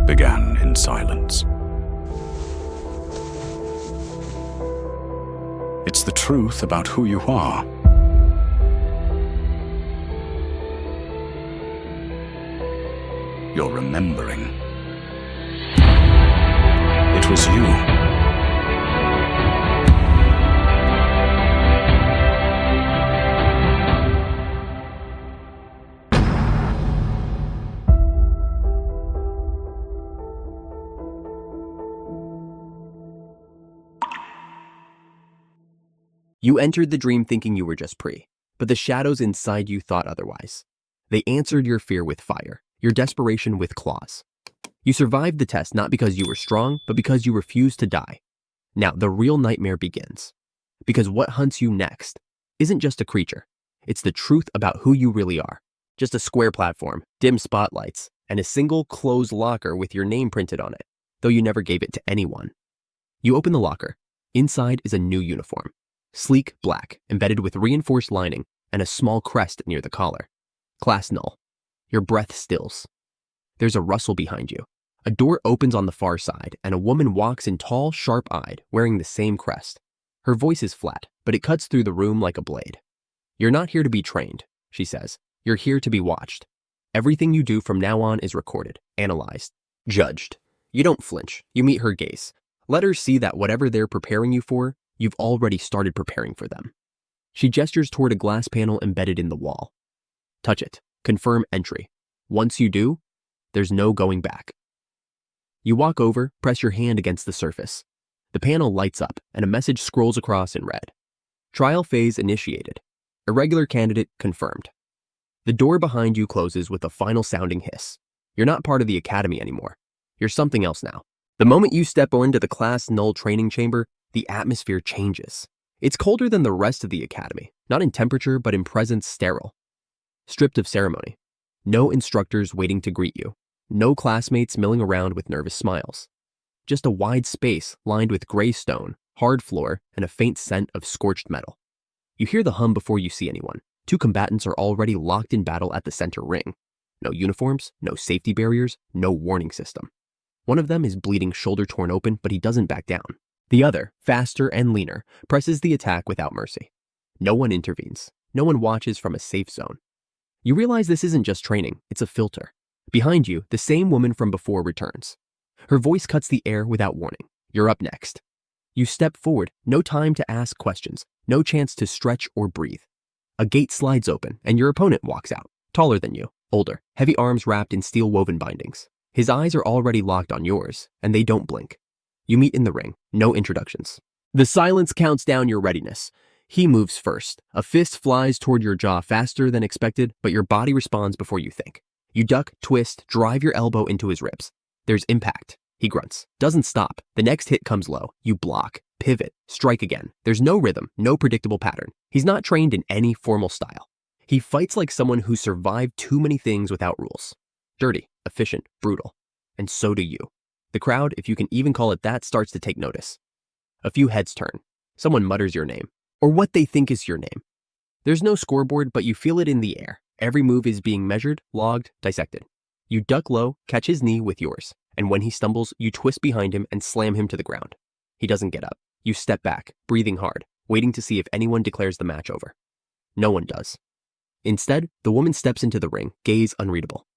began in silence. It's the truth about who you are. You're remembering. It was you. You entered the dream thinking you were just Pri, but the shadows inside you thought otherwise. They answered your fear with fire, your desperation with claws. You survived the test not because you were strong, but because you refused to die. Now, the real nightmare begins. Because what hunts you next isn't just a creature. It's the truth about who you really are. Just a square platform, dim spotlights, and a single closed locker with your name printed on it, though you never gave it to anyone. You open the locker. Inside is a new uniform. Sleek black, embedded with reinforced lining and a small crest near the collar. Class Null. Your breath stills. There's a rustle behind you. A door opens on the far side, and a woman walks in tall, sharp-eyed, wearing the same crest. Her voice is flat, but it cuts through the room like a blade. You're not here to be trained, she says. You're here to be watched. Everything you do from now on is recorded, analyzed, judged. You don't flinch. You meet her gaze. Let her see that whatever they're preparing you for, you've already started preparing for them. She gestures toward a glass panel embedded in the wall. Touch it. Confirm entry. Once you do, there's no going back. You walk over, press your hand against the surface. The panel lights up, and a message scrolls across in red. Trial phase initiated. Irregular candidate confirmed. The door behind you closes with a final sounding hiss. You're not part of the academy anymore. You're something else now. The moment you step into the Class Null training chamber, the atmosphere changes. It's colder than the rest of the academy, not in temperature, but in presence sterile. Stripped of ceremony. No instructors waiting to greet you. No classmates milling around with nervous smiles. Just a wide space lined with gray stone, hard floor, and a faint scent of scorched metal. You hear the hum before you see anyone. Two combatants are already locked in battle at the center ring. No uniforms, no safety barriers, no warning system. One of them is bleeding, shoulder torn open, but he doesn't back down. The other, faster and leaner, presses the attack without mercy. No one intervenes. No one watches from a safe zone. You realize this isn't just training, it's a filter. Behind you, the same woman from before returns. Her voice cuts the air without warning. You're up next. You step forward, no time to ask questions, no chance to stretch or breathe. A gate slides open, and your opponent walks out, taller than you, older, heavy arms wrapped in steel-woven bindings. His eyes are already locked on yours, and they don't blink. You meet in the ring, no introductions. The silence counts down your readiness. He moves first. A fist flies toward your jaw faster than expected, but your body responds before you think. You duck, twist, drive your elbow into his ribs. There's impact. He grunts. Doesn't stop. The next hit comes low. You block, pivot, strike again. There's no rhythm, no predictable pattern. He's not trained in any formal style. He fights like someone who survived too many things without rules. Dirty, efficient, brutal. And so do you. The crowd, if you can even call it that, starts to take notice. A few heads turn. Someone mutters your name, or what they think is your name. There's no scoreboard, but you feel it in the air. Every move is being measured, logged, dissected. You duck low, catch his knee with yours, and when he stumbles, you twist behind him and slam him to the ground. He doesn't get up. You step back, breathing hard, waiting to see if anyone declares the match over. No one does. Instead, the woman steps into the ring, gaze unreadable.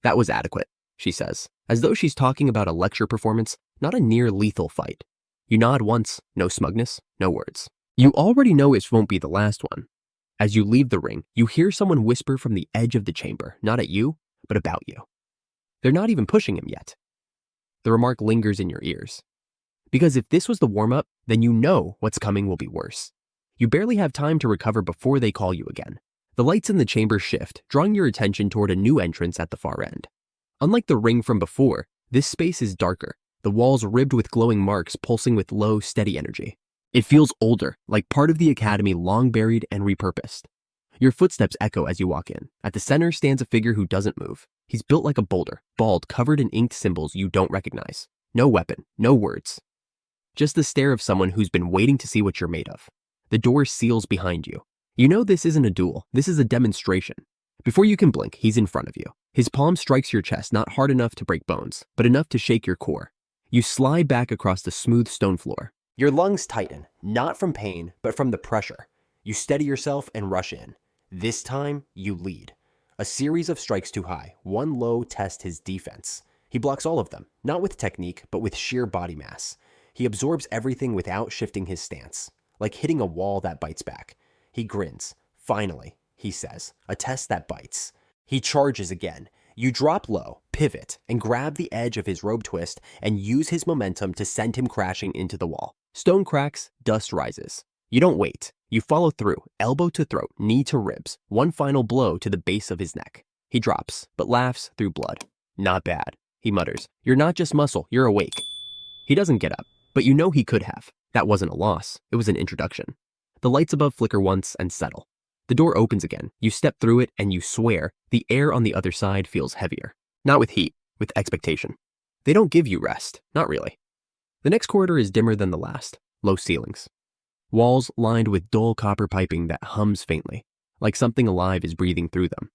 That was adequate, she says, as though she's talking about a lecture performance, not a near-lethal fight. You nod once, no smugness, no words. You already know it won't be the last one. As you leave the ring, you hear someone whisper from the edge of the chamber, not at you, but about you. They're not even pushing him yet. The remark lingers in your ears. Because if this was the warm-up, then you know what's coming will be worse. You barely have time to recover before they call you again. The lights in the chamber shift, drawing your attention toward a new entrance at the far end. Unlike the ring from before, this space is darker, the walls ribbed with glowing marks pulsing with low, steady energy. It feels older, like part of the academy long buried and repurposed. Your footsteps echo as you walk in. At the center stands a figure who doesn't move. He's built like a boulder, bald, covered in inked symbols you don't recognize. No weapon, no words. Just the stare of someone who's been waiting to see what you're made of. The door seals behind you. You know this isn't a duel, this is a demonstration. Before you can blink, he's in front of you. His palm strikes your chest, not hard enough to break bones, but enough to shake your core. You slide back across the smooth stone floor. Your lungs tighten, not from pain, but from the pressure. You steady yourself and rush in. This time, you lead. A series of strikes too high, one low test his defense. He blocks all of them, not with technique, but with sheer body mass. He absorbs everything without shifting his stance, like hitting a wall that bites back. He grins. Finally, he says, a test that bites. He charges again. You drop low, pivot, and grab the edge of his robe twist and use his momentum to send him crashing into the wall. Stone cracks, dust rises. You don't wait. You follow through, elbow to throat, knee to ribs, one final blow to the base of his neck. He drops, but laughs through blood. Not bad, he mutters. You're not just muscle, you're awake. He doesn't get up, but you know he could have. That wasn't a loss, it was an introduction. The lights above flicker once and settle. The door opens again. You step through it and you swear the air on the other side feels heavier. Not with heat, with expectation. They don't give you rest, not really. The next corridor is dimmer than the last, low ceilings. Walls lined with dull copper piping that hums faintly, like something alive is breathing through them.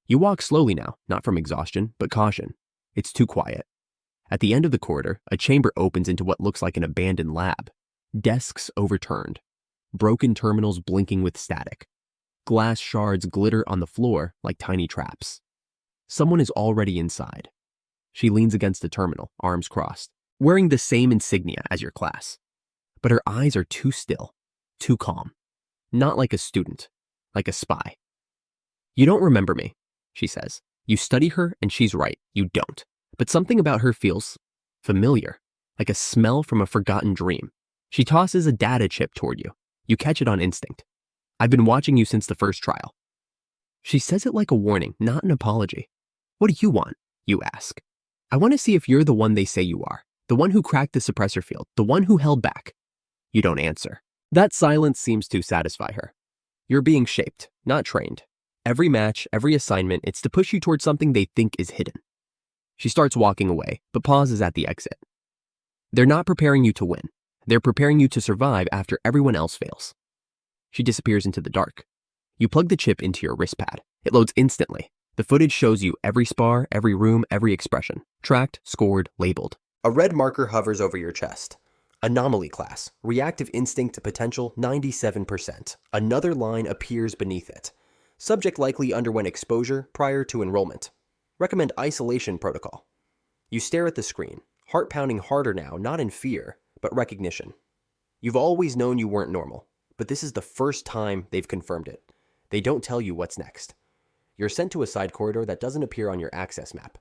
You walk slowly now, not from exhaustion, but caution. It's too quiet. At the end of the corridor, a chamber opens into what looks like an abandoned lab. Desks overturned. Broken terminals blinking with static. Glass shards glitter on the floor like tiny traps. Someone is already inside. She leans against the terminal, arms crossed, wearing the same insignia as your class. But her eyes are too still, too calm. Not like a student, like a spy. You don't remember me, she says. You study her and she's right, you don't. But something about her feels familiar, like a smell from a forgotten dream. She tosses a data chip toward you. You catch it on instinct. I've been watching you since the first trial. She says it like a warning, not an apology. What do you want? You ask. I want to see if you're the one they say you are, the one who cracked the suppressor field, the one who held back. You don't answer. That silence seems to satisfy her. You're being shaped, not trained. Every match, every assignment, it's to push you towards something they think is hidden. She starts walking away, but pauses at the exit. They're not preparing you to win. They're preparing you to survive after everyone else fails. She disappears into the dark. You plug the chip into your wrist pad. It loads instantly. The footage shows you every spar, every room, every expression. Tracked, scored, labeled. A red marker hovers over your chest. Anomaly class. Reactive instinct potential 97%. Another line appears beneath it. Subject likely underwent exposure prior to enrollment. Recommend isolation protocol. You stare at the screen, heart pounding harder now, not in fear, but recognition. You've always known you weren't normal, but this is the first time they've confirmed it. They don't tell you what's next. You're sent to a side corridor that doesn't appear on your access map.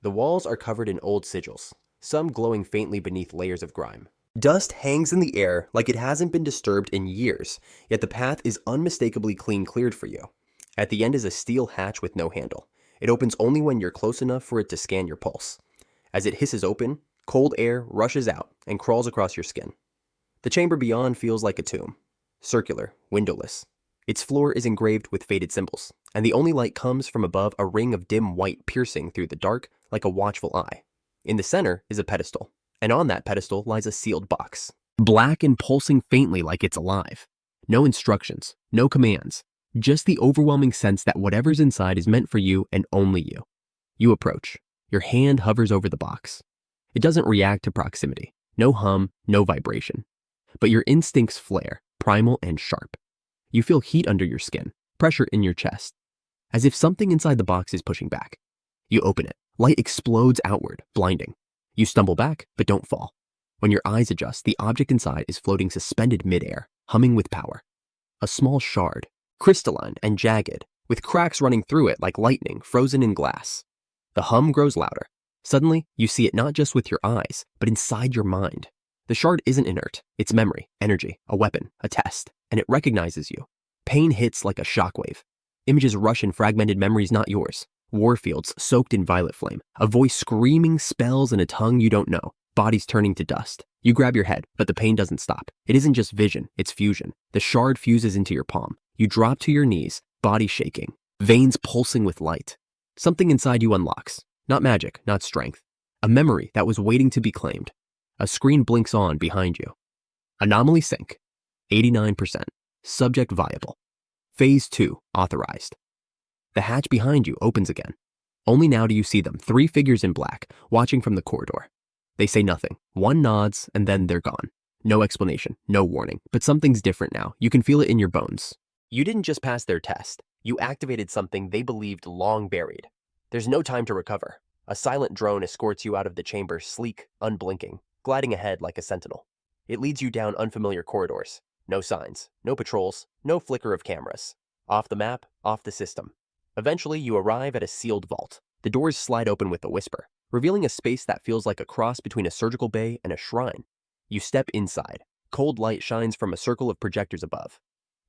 The walls are covered in old sigils, some glowing faintly beneath layers of grime. Dust hangs in the air like it hasn't been disturbed in years, yet the path is unmistakably cleared for you. At the end is a steel hatch with no handle. It opens only when you're close enough for it to scan your pulse. As it hisses open, cold air rushes out and crawls across your skin. The chamber beyond feels like a tomb. Circular, windowless. Its floor is engraved with faded symbols, and the only light comes from above a ring of dim white piercing through the dark like a watchful eye. In the center is a pedestal, and on that pedestal lies a sealed box. Black and pulsing faintly like it's alive. No instructions, no commands, just the overwhelming sense that whatever's inside is meant for you and only you. You approach. Your hand hovers over the box. It doesn't react to proximity. No hum, no vibration. But your instincts flare, primal and sharp. You feel heat under your skin, pressure in your chest, as if something inside the box is pushing back. You open it. Light explodes outward, blinding. You stumble back, but don't fall. When your eyes adjust, the object inside is floating suspended midair, humming with power. A small shard, crystalline and jagged, with cracks running through it like lightning frozen in glass. The hum grows louder. Suddenly, you see it not just with your eyes, but inside your mind. The shard isn't inert. It's memory, energy, a weapon, a test, and it recognizes you. Pain hits like a shockwave. Images rush in fragmented memories not yours. Warfields soaked in violet flame. A voice screaming spells in a tongue you don't know. Bodies turning to dust. You grab your head, but the pain doesn't stop. It isn't just vision, it's fusion. The shard fuses into your palm. You drop to your knees, body shaking, veins pulsing with light. Something inside you unlocks. Not magic, not strength. A memory that was waiting to be claimed. A screen blinks on behind you. Anomaly sync. 89%. Subject viable. Phase 2 authorized. The hatch behind you opens again. Only now do you see them, 3 figures in black, watching from the corridor. They say nothing. One nods, and then they're gone. No explanation, no warning, but something's different now. You can feel it in your bones. You didn't just pass their test. You activated something they believed long buried. There's no time to recover. A silent drone escorts you out of the chamber, sleek, unblinking, gliding ahead like a sentinel. It leads you down unfamiliar corridors. No signs, no patrols, no flicker of cameras. Off the map, off the system. Eventually, you arrive at a sealed vault. The doors slide open with a whisper, revealing a space that feels like a cross between a surgical bay and a shrine. You step inside. Cold light shines from a circle of projectors above.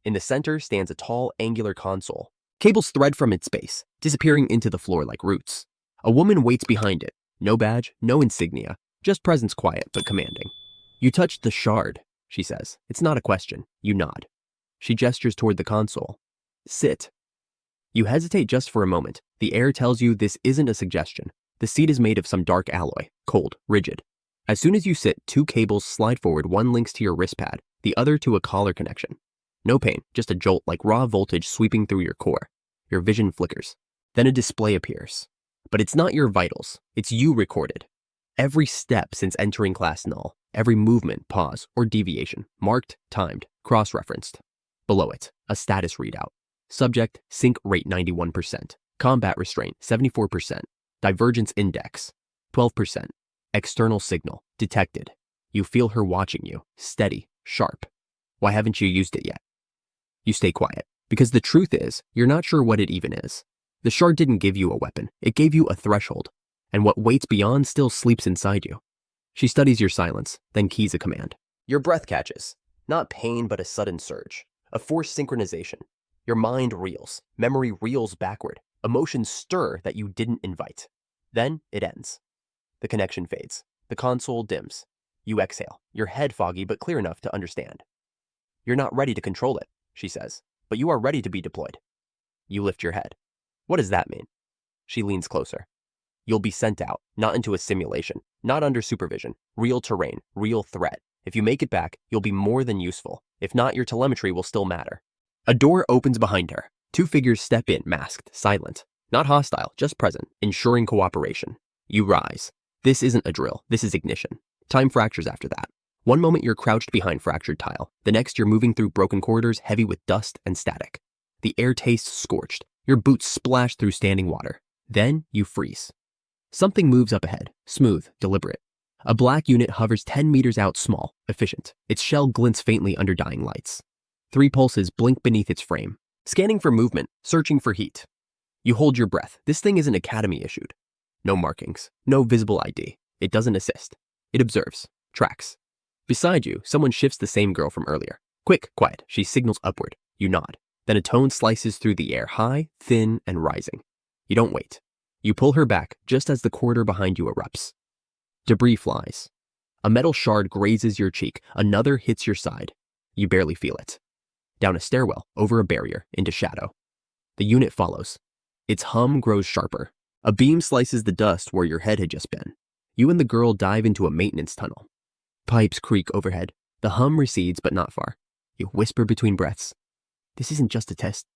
In the center stands a tall, angular console. Cables thread from its base, disappearing into the floor like roots. A woman waits behind it. No badge, no insignia, just presence quiet but commanding. You touched the shard, she says. It's not a question. You nod. She gestures toward the console. Sit. You hesitate just for a moment. The air tells you this isn't a suggestion. The seat is made of some dark alloy, cold, rigid. As soon as you sit, 2 cables slide forward, one links to your wrist pad, the other to a collar connection. No pain, just a jolt like raw voltage sweeping through your core. Your vision flickers. Then a display appears. But it's not your vitals, it's you recorded. Every step since entering class Null, every movement, pause, or deviation, marked, timed, cross-referenced. Below it, a status readout. Subject, sync rate 91%. Combat restraint, 74%. Divergence index, 12%. External signal, detected. You feel her watching you, steady, sharp. Why haven't you used it yet? You stay quiet, because the truth is, you're not sure what it even is. The shard didn't give you a weapon, it gave you a threshold, and what waits beyond still sleeps inside you. She studies your silence, then keys a command. Your breath catches. Not pain, but a sudden surge. A forced synchronization. Your mind reels, memory reels backward. Emotions stir that you didn't invite. Then it ends. The connection fades. The console dims. You exhale, your head foggy but clear enough to understand. You're not ready to control it, she says, but you are ready to be deployed. You lift your head. What does that mean? She leans closer. You'll be sent out, not into a simulation, not under supervision, real terrain, real threat. If you make it back, you'll be more than useful. If not, your telemetry will still matter. A door opens behind her. 2 figures step in, masked, silent. Not hostile, just present, ensuring cooperation. You rise. This isn't a drill, this is ignition. Time fractures after that. One moment you're crouched behind fractured tile. The next you're moving through broken corridors heavy with dust and static. The air tastes scorched. Your boots splash through standing water. Then you freeze. Something moves up ahead, smooth, deliberate. A black unit hovers 10 meters out, small, efficient. Its shell glints faintly under dying lights. 3 pulses blink beneath its frame, scanning for movement, searching for heat. You hold your breath. This thing isn't Academy issued. No markings, no visible ID. It doesn't assist. It observes, tracks. Beside you, someone shifts the same girl from earlier. Quick, quiet, she signals upward. You nod. Then a tone slices through the air, high, thin, and rising. You don't wait. You pull her back just as the corridor behind you erupts. Debris flies. A metal shard grazes your cheek. Another hits your side. You barely feel it. Down a stairwell, over a barrier, into shadow. The unit follows. Its hum grows sharper. A beam slices the dust where your head had just been. You and the girl dive into a maintenance tunnel. Pipes creak overhead. The hum recedes, but not far. You whisper between breaths. This isn't just a test.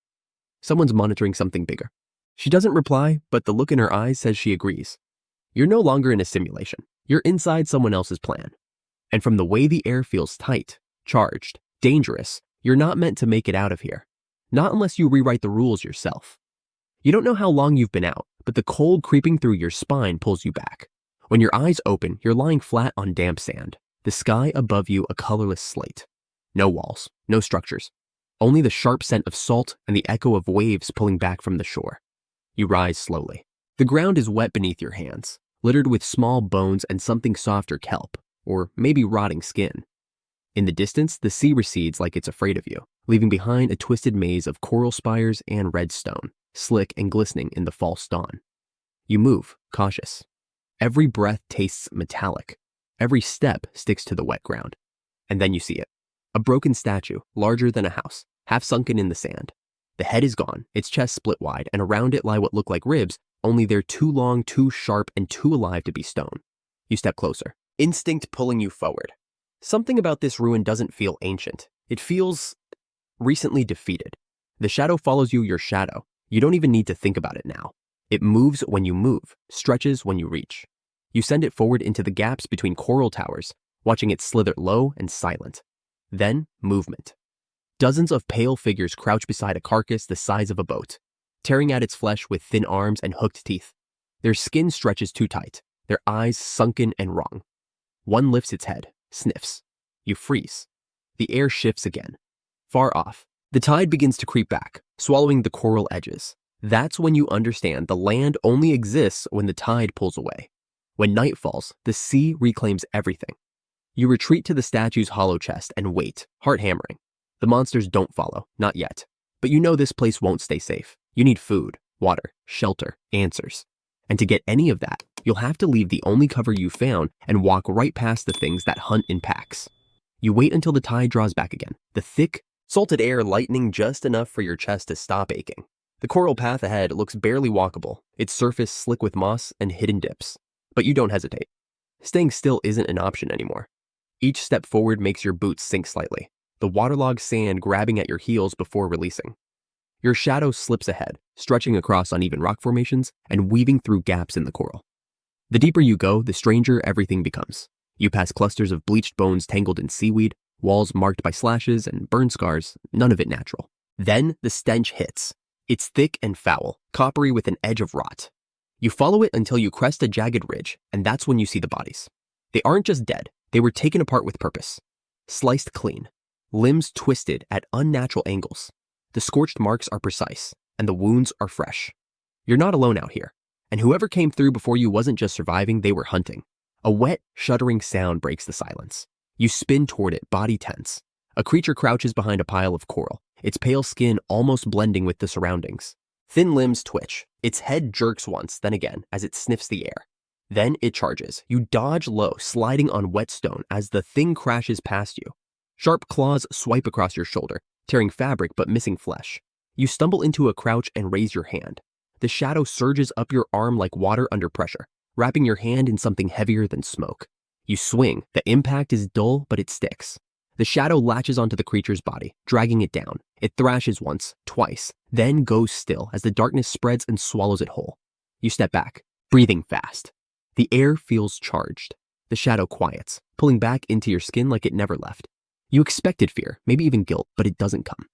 Someone's monitoring something bigger. She doesn't reply, but the look in her eyes says she agrees. You're no longer in a simulation. You're inside someone else's plan. And from the way the air feels tight, charged, dangerous, you're not meant to make it out of here. Not unless you rewrite the rules yourself. You don't know how long you've been out, but the cold creeping through your spine pulls you back. When your eyes open, you're lying flat on damp sand. The sky above you a colorless slate. No walls, no structures. Only the sharp scent of salt and the echo of waves pulling back from the shore. You rise slowly. The ground is wet beneath your hands, littered with small bones and something softer kelp, or maybe rotting skin. In the distance, the sea recedes like it's afraid of you, leaving behind a twisted maze of coral spires and red stone, slick and glistening in the false dawn. You move, cautious. Every breath tastes metallic. Every step sticks to the wet ground. And then you see it. A broken statue, larger than a house, half sunken in the sand. The head is gone, its chest split wide, and around it lie what look like ribs, only they're too long, too sharp, and too alive to be stone. You step closer, instinct pulling you forward. Something about this ruin doesn't feel ancient. It feels recently defeated. The shadow follows you, your shadow, You don't even need to think about it now. It moves when you move, stretches when you reach. You send it forward into the gaps between coral towers, watching it slither low and silent. Then, movement. Dozens of pale figures crouch beside a carcass the size of a boat, tearing at its flesh with thin arms and hooked teeth. Their skin stretches too tight, their eyes sunken and wrong. One lifts its head, sniffs. You freeze. The air shifts again. Far off, the tide begins to creep back, swallowing the coral edges. That's when you understand the land only exists when the tide pulls away. When night falls, the sea reclaims everything. You retreat to the statue's hollow chest and wait, heart hammering. The monsters don't follow, not yet. But you know this place won't stay safe. You need food, water, shelter, answers. And to get any of that, you'll have to leave the only cover you found and walk right past the things that hunt in packs. You wait until the tide draws back again, the thick, salted air lightening just enough for your chest to stop aching. The coral path ahead looks barely walkable, its surface slick with moss and hidden dips. But you don't hesitate. Staying still isn't an option anymore. Each step forward makes your boots sink slightly, the waterlogged sand grabbing at your heels before releasing. Your shadow slips ahead, stretching across uneven rock formations and weaving through gaps in the coral. The deeper you go, the stranger everything becomes. You pass clusters of bleached bones tangled in seaweed, walls marked by slashes and burn scars, none of it natural. Then the stench hits. It's thick and foul, coppery with an edge of rot. You follow it until you crest a jagged ridge, and that's when you see the bodies. They aren't just dead, they were taken apart with purpose. Sliced clean, limbs twisted at unnatural angles. The scorched marks are precise, and the wounds are fresh. You're not alone out here, and whoever came through before you wasn't just surviving, they were hunting. A wet, shuddering sound breaks the silence. You spin toward it, body tense. A creature crouches behind a pile of coral, its pale skin almost blending with the surroundings. Thin limbs twitch. Its head jerks once, then again, as it sniffs the air. Then it charges. You dodge low, sliding on wet stone as the thing crashes past you. Sharp claws swipe across your shoulder, tearing fabric but missing flesh. You stumble into a crouch and raise your hand. The shadow surges up your arm like water under pressure, wrapping your hand in something heavier than smoke. You swing. The impact is dull, but it sticks. The shadow latches onto the creature's body, dragging it down. It thrashes once, twice, then goes still as the darkness spreads and swallows it whole. You step back, breathing fast. The air feels charged. The shadow quiets, pulling back into your skin like it never left. You expected fear, maybe even guilt, but it doesn't come.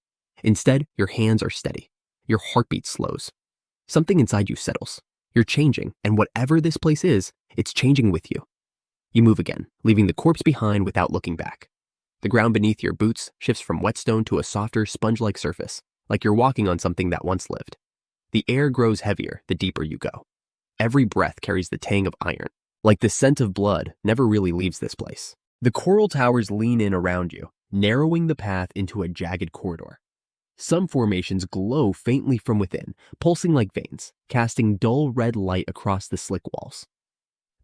Instead, your hands are steady. Your heartbeat slows. Something inside you settles. You're changing, and whatever this place is, it's changing with you. You move again, leaving the corpse behind without looking back. The ground beneath your boots shifts from whetstone to a softer, sponge-like surface, like you're walking on something that once lived. The air grows heavier the deeper you go. Every breath carries the tang of iron, like the scent of blood never really leaves this place. The coral towers lean in around you, narrowing the path into a jagged corridor. Some formations glow faintly from within, pulsing like veins, casting dull red light across the slick walls.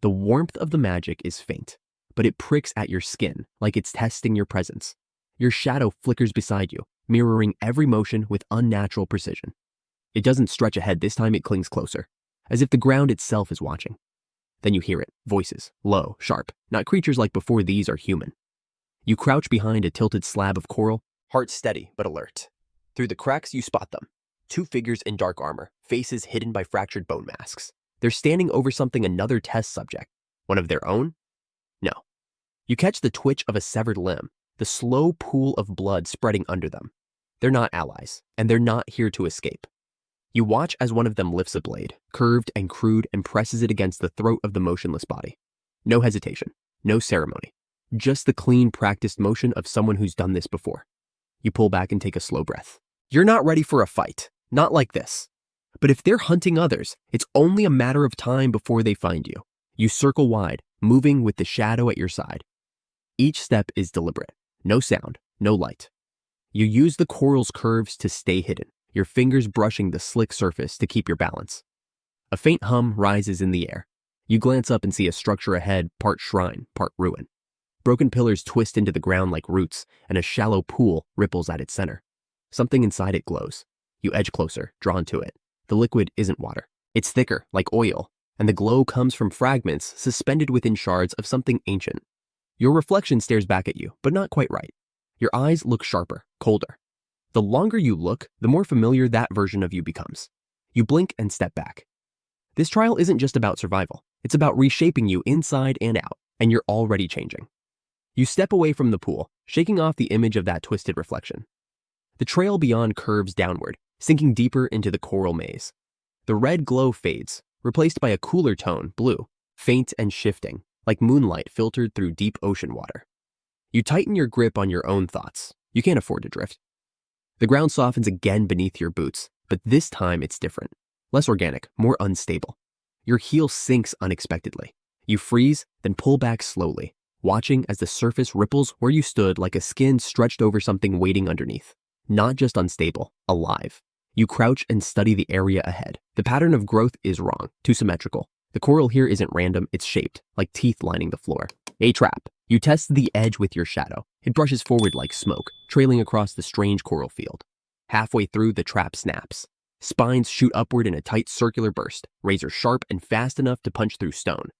The warmth of the magic is faint, but it pricks at your skin like it's testing your presence. Your shadow flickers beside you, mirroring every motion with unnatural precision. It doesn't stretch ahead this time, it clings closer, as if the ground itself is watching. Then you hear it, voices, low, sharp. Not creatures like before, these are human. You crouch behind a tilted slab of coral, heart steady but alert. Through the cracks you spot them. Two figures in dark armor, faces hidden by fractured bone masks. They're standing over something, another test subject. One of their own? No. You catch the twitch of a severed limb, the slow pool of blood spreading under them. They're not allies, and they're not here to escape. You watch as one of them lifts a blade, curved and crude, and presses it against the throat of the motionless body. No hesitation, no ceremony, just the clean, practiced motion of someone who's done this before. You pull back and take a slow breath. You're not ready for a fight, not like this. But if they're hunting others, it's only a matter of time before they find you. You circle wide, moving with the shadow at your side. Each step is deliberate, no sound, no light. You use the coral's curves to stay hidden, your fingers brushing the slick surface to keep your balance. A faint hum rises in the air. You glance up and see a structure ahead, part shrine, part ruin. Broken pillars twist into the ground like roots, and a shallow pool ripples at its center. Something inside it glows. You edge closer, drawn to it. The liquid isn't water. It's thicker, like oil, and the glow comes from fragments suspended within shards of something ancient. Your reflection stares back at you, but not quite right. Your eyes look sharper, colder. The longer you look, the more familiar that version of you becomes. You blink and step back. This trial isn't just about survival. It's about reshaping you inside and out, and you're already changing. You step away from the pool, shaking off the image of that twisted reflection. The trail beyond curves downward, sinking deeper into the coral maze. The red glow fades, replaced by a cooler tone, blue, faint and shifting, like moonlight filtered through deep ocean water. You tighten your grip on your own thoughts. You can't afford to drift. The ground softens again beneath your boots, but this time it's different. Less organic, more unstable. Your heel sinks unexpectedly. You freeze, then pull back slowly, watching as the surface ripples where you stood like a skin stretched over something waiting underneath. Not just unstable, alive. You crouch and study the area ahead. The pattern of growth is wrong, too symmetrical. The coral here isn't random, it's shaped, like teeth lining the floor. A trap. You test the edge with your shadow. It brushes forward like smoke, trailing across the strange coral field. Halfway through, the trap snaps. Spines shoot upward in a tight circular burst, razor sharp and fast enough to punch through stone.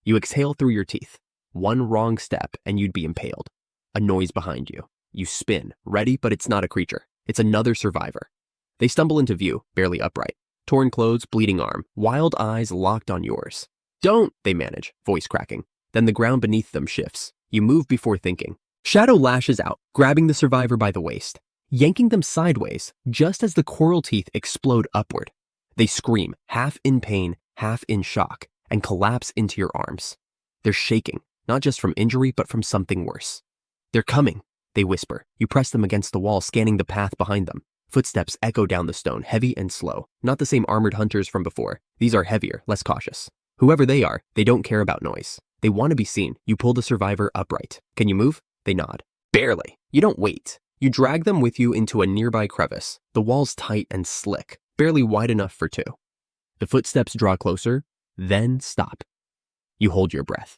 You exhale through your teeth. One wrong step and you'd be impaled. A noise behind you. You spin, ready, but it's not a creature. It's another survivor. They stumble into view, barely upright. Torn clothes, bleeding arm, wild eyes locked on yours. Don't, they manage, voice cracking. Then the ground beneath them shifts. You move before thinking. Shadow lashes out, grabbing the survivor by the waist, yanking them sideways just as the coral teeth explode upward. They scream, half in pain, half in shock, and collapse into your arms. They're shaking, not just from injury, but from something worse. They're coming, they whisper. You press them against the wall, scanning the path behind them. Footsteps echo down the stone, heavy and slow. Not the same armored hunters from before. These are heavier, less cautious. Whoever they are, they don't care about noise. They want to be seen. You pull the survivor upright. Can you move? They nod. Barely. You don't wait. You drag them with you into a nearby crevice. The wall's tight and slick, barely wide enough for two. The footsteps draw closer, then stop. You hold your breath.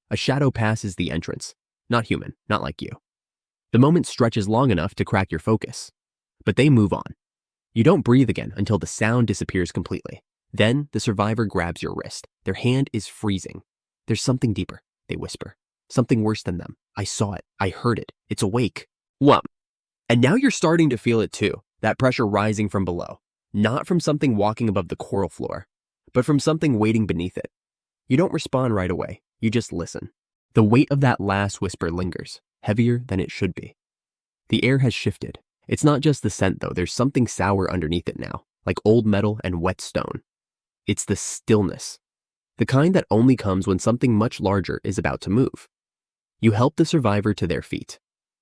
A shadow passes the entrance. Not human, not like you. The moment stretches long enough to crack your focus. But they move on. You don't breathe again until the sound disappears completely. Then the survivor grabs your wrist. Their hand is freezing. There's something deeper, they whisper. Something worse than them. I saw it. I heard it. It's awake. Whump. And now you're starting to feel it too, that pressure rising from below. Not from something walking above the coral floor, but from something waiting beneath it. You don't respond right away. You just listen. The weight of that last whisper lingers, heavier than it should be. The air has shifted. It's not just the scent though, there's something sour underneath it now, like old metal and wet stone. It's the stillness. The kind that only comes when something much larger is about to move. You help the survivor to their feet.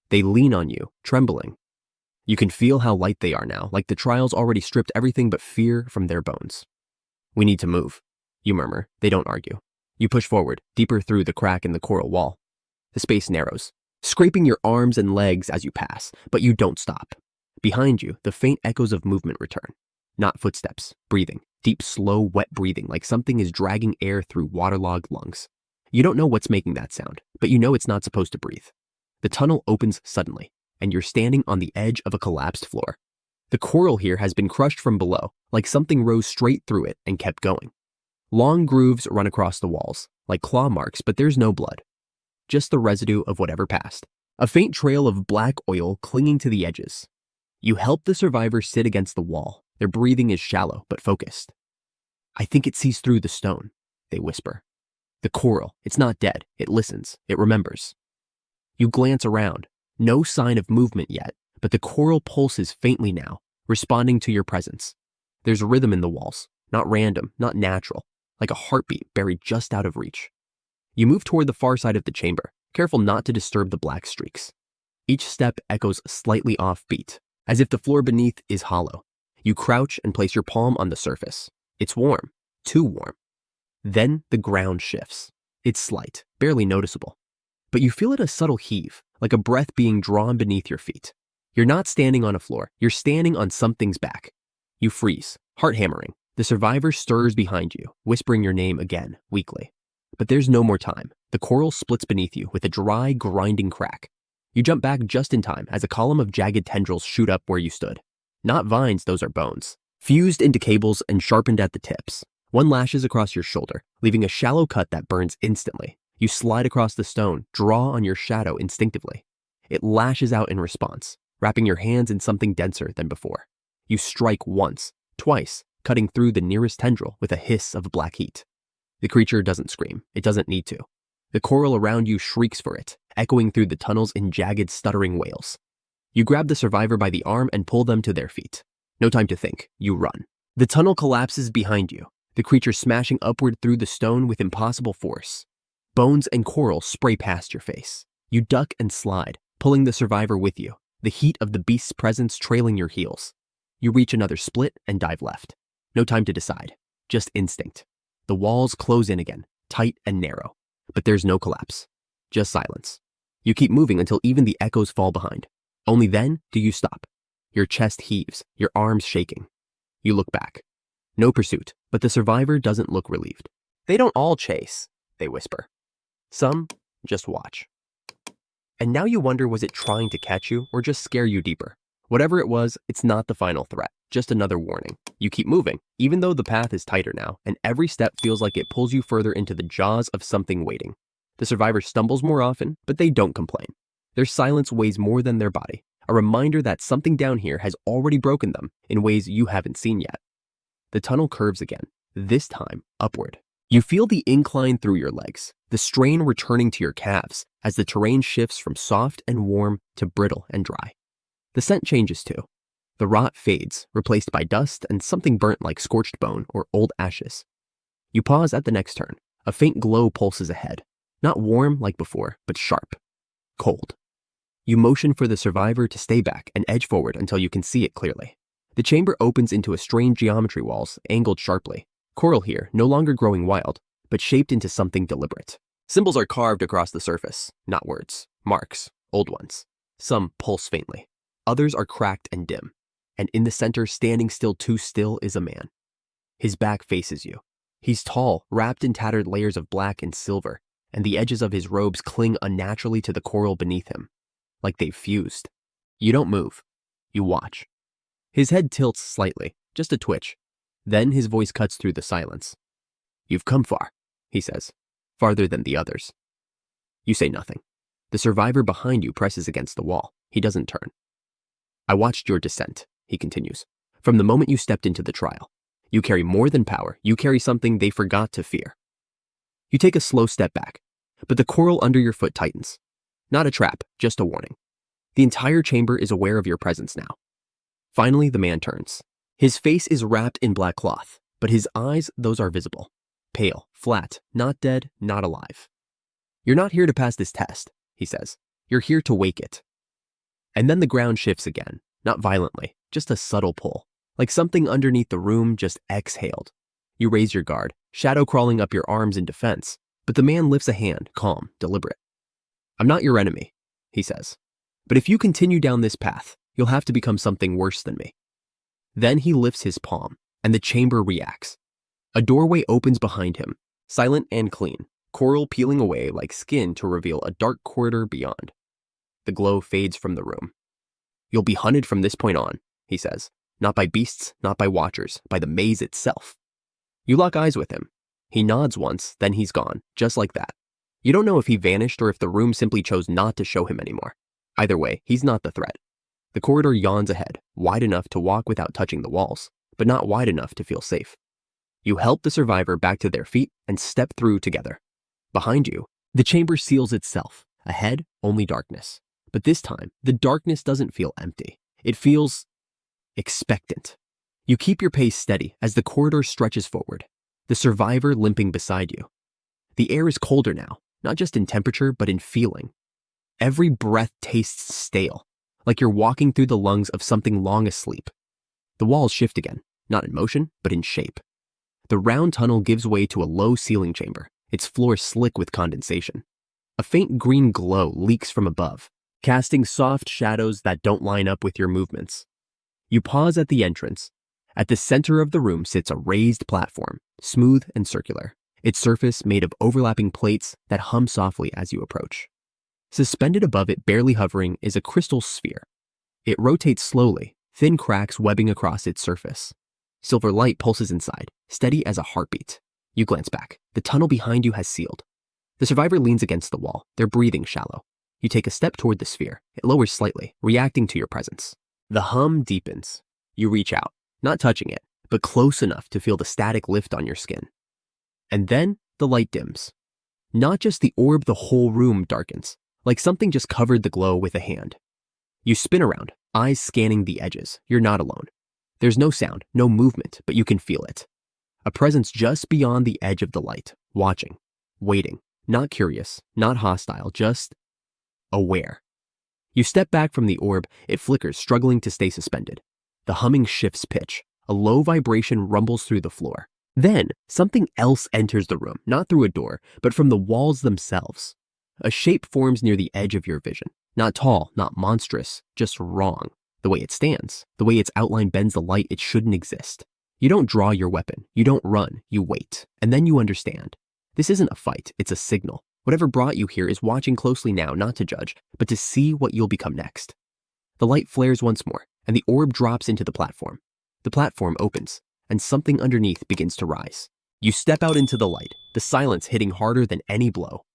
They lean on you, trembling. You can feel how light they are now, like the trials already stripped everything but fear from their bones. We need to move, you murmur. They don't argue. You push forward, deeper through the crack in the coral wall. The space narrows, scraping your arms and legs as you pass, but you don't stop. Behind you, the faint echoes of movement return. Not footsteps, breathing. Deep, slow, wet breathing, like something is dragging air through waterlogged lungs. You don't know what's making that sound, but you know it's not supposed to breathe. The tunnel opens suddenly, and you're standing on the edge of a collapsed floor. The coral here has been crushed from below, like something rose straight through it and kept going. Long grooves run across the walls, like claw marks, but there's no blood. Just the residue of whatever passed. A faint trail of black oil clinging to the edges. You help the survivor sit against the wall. Their breathing is shallow but focused. I think it sees through the stone, they whisper. The coral, it's not dead. It listens. It remembers. You glance around. No sign of movement yet, but the coral pulses faintly now, responding to your presence. There's rhythm in the walls, not random, not natural, like a heartbeat buried just out of reach. You move toward the far side of the chamber, careful not to disturb the black streaks. Each step echoes slightly offbeat, as if the floor beneath is hollow. You crouch and place your palm on the surface. It's warm, too warm. Then the ground shifts. It's slight, barely noticeable. But you feel it a subtle heave, like a breath being drawn beneath your feet. You're not standing on a floor, you're standing on something's back. You freeze, heart hammering. The survivor stirs behind you, whispering your name again, weakly. But there's no more time. The coral splits beneath you with a dry, grinding crack. You jump back just in time as a column of jagged tendrils shoot up where you stood. Not vines, those are bones. Fused into cables and sharpened at the tips. One lashes across your shoulder, leaving a shallow cut that burns instantly. You slide across the stone, draw on your shadow instinctively. It lashes out in response, wrapping your hands in something denser than before. You strike once, twice, cutting through the nearest tendril with a hiss of black heat. The creature doesn't scream. It doesn't need to. The coral around you shrieks for it, echoing through the tunnels in jagged, stuttering wails. You grab the survivor by the arm and pull them to their feet. No time to think. You run. The tunnel collapses behind you, the creature smashing upward through the stone with impossible force. Bones and coral spray past your face. You duck and slide, pulling the survivor with you, the heat of the beast's presence trailing your heels. You reach another split and dive left. No time to decide. Just instinct. The walls close in again, tight and narrow. But there's no collapse. Just silence. You keep moving until even the echoes fall behind. Only then do you stop. Your chest heaves, your arms shaking. You look back. No pursuit, but the survivor doesn't look relieved. They don't all chase, they whisper. Some just watch. And now you wonder, was it trying to catch you or just scare you deeper? Whatever it was, it's not the final threat, just another warning. You keep moving, even though the path is tighter now, and every step feels like it pulls you further into the jaws of something waiting. The survivor stumbles more often, but they don't complain. Their silence weighs more than their body, a reminder that something down here has already broken them in ways you haven't seen yet. The tunnel curves again, this time upward. You feel the incline through your legs, the strain returning to your calves as the terrain shifts from soft and warm to brittle and dry. The scent changes too. The rot fades, replaced by dust and something burnt like scorched bone or old ashes. You pause at the next turn. A faint glow pulses ahead. Not warm like before, but sharp. Cold. You motion for the survivor to stay back and edge forward until you can see it clearly. The chamber opens into a strange geometry walls, angled sharply. Coral here, no longer growing wild, but shaped into something deliberate. Symbols are carved across the surface, not words. Marks, old ones. Some pulse faintly. Others are cracked and dim. And in the center, standing still too still, is a man. His back faces you. He's tall, wrapped in tattered layers of black and silver, and the edges of his robes cling unnaturally to the coral beneath him, like they've fused. You don't move. You watch. His head tilts slightly, just a twitch. Then his voice cuts through the silence. "You've come far," he says, "farther than the others." You say nothing. The survivor behind you presses against the wall. He doesn't turn. "I watched your descent," he continues, "from the moment you stepped into the trial. You carry more than power. You carry something they forgot to fear." You take a slow step back, but the coral under your foot tightens. Not a trap, just a warning. The entire chamber is aware of your presence now. Finally, the man turns. His face is wrapped in black cloth, but his eyes, those are visible. Pale, flat, not dead, not alive. "You're not here to pass this test," he says. "You're here to wake it." And then the ground shifts again, not violently, just a subtle pull, like something underneath the room just exhaled. You raise your guard, shadow crawling up your arms in defense, but the man lifts a hand, calm, deliberate. "I'm not your enemy," he says. "But if you continue down this path, you'll have to become something worse than me." Then he lifts his palm, and the chamber reacts. A doorway opens behind him, silent and clean, coral peeling away like skin to reveal a dark corridor beyond. The glow fades from the room. "You'll be hunted from this point on," he says. "Not by beasts, not by watchers, by the maze itself." You lock eyes with him. He nods once, then he's gone, just like that. You don't know if he vanished or if the room simply chose not to show him anymore. Either way, he's not the threat. The corridor yawns ahead, wide enough to walk without touching the walls, but not wide enough to feel safe. You help the survivor back to their feet and step through together. Behind you, the chamber seals itself. Ahead, only darkness. But this time, the darkness doesn't feel empty. It feels expectant. You keep your pace steady as the corridor stretches forward, the survivor limping beside you. The air is colder now, not just in temperature, but in feeling. Every breath tastes stale, like you're walking through the lungs of something long asleep. The walls shift again, not in motion, but in shape. The round tunnel gives way to a low ceiling chamber, its floor slick with condensation. A faint green glow leaks from above, casting soft shadows that don't line up with your movements. You pause at the entrance. At the center of the room sits a raised platform, smooth and circular, its surface made of overlapping plates that hum softly as you approach. Suspended above it, barely hovering, is a crystal sphere. It rotates slowly, thin cracks webbing across its surface. Silver light pulses inside, steady as a heartbeat. You glance back. The tunnel behind you has sealed. The survivor leans against the wall, their breathing shallow. You take a step toward the sphere. It lowers slightly, reacting to your presence. The hum deepens. You reach out, not touching it, but close enough to feel the static lift on your skin. And then the light dims. Not just the orb, the whole room darkens, like something just covered the glow with a hand. You spin around, eyes scanning the edges. You're not alone. There's no sound, no movement, but you can feel it. A presence just beyond the edge of the light, watching, waiting, not curious, not hostile, just aware. You step back from the orb, it flickers, struggling to stay suspended. The humming shifts pitch. A low vibration rumbles through the floor. Then, something else enters the room, not through a door, but from the walls themselves. A shape forms near the edge of your vision. Not tall, not monstrous, just wrong. The way it stands, the way its outline bends the light, it shouldn't exist. You don't draw your weapon, you don't run, you wait. And then you understand. This isn't a fight, it's a signal. Whatever brought you here is watching closely now, not to judge, but to see what you'll become next. The light flares once more, and the orb drops into the platform. The platform opens, and something underneath begins to rise. You step out into the light, the silence hitting harder than any blow.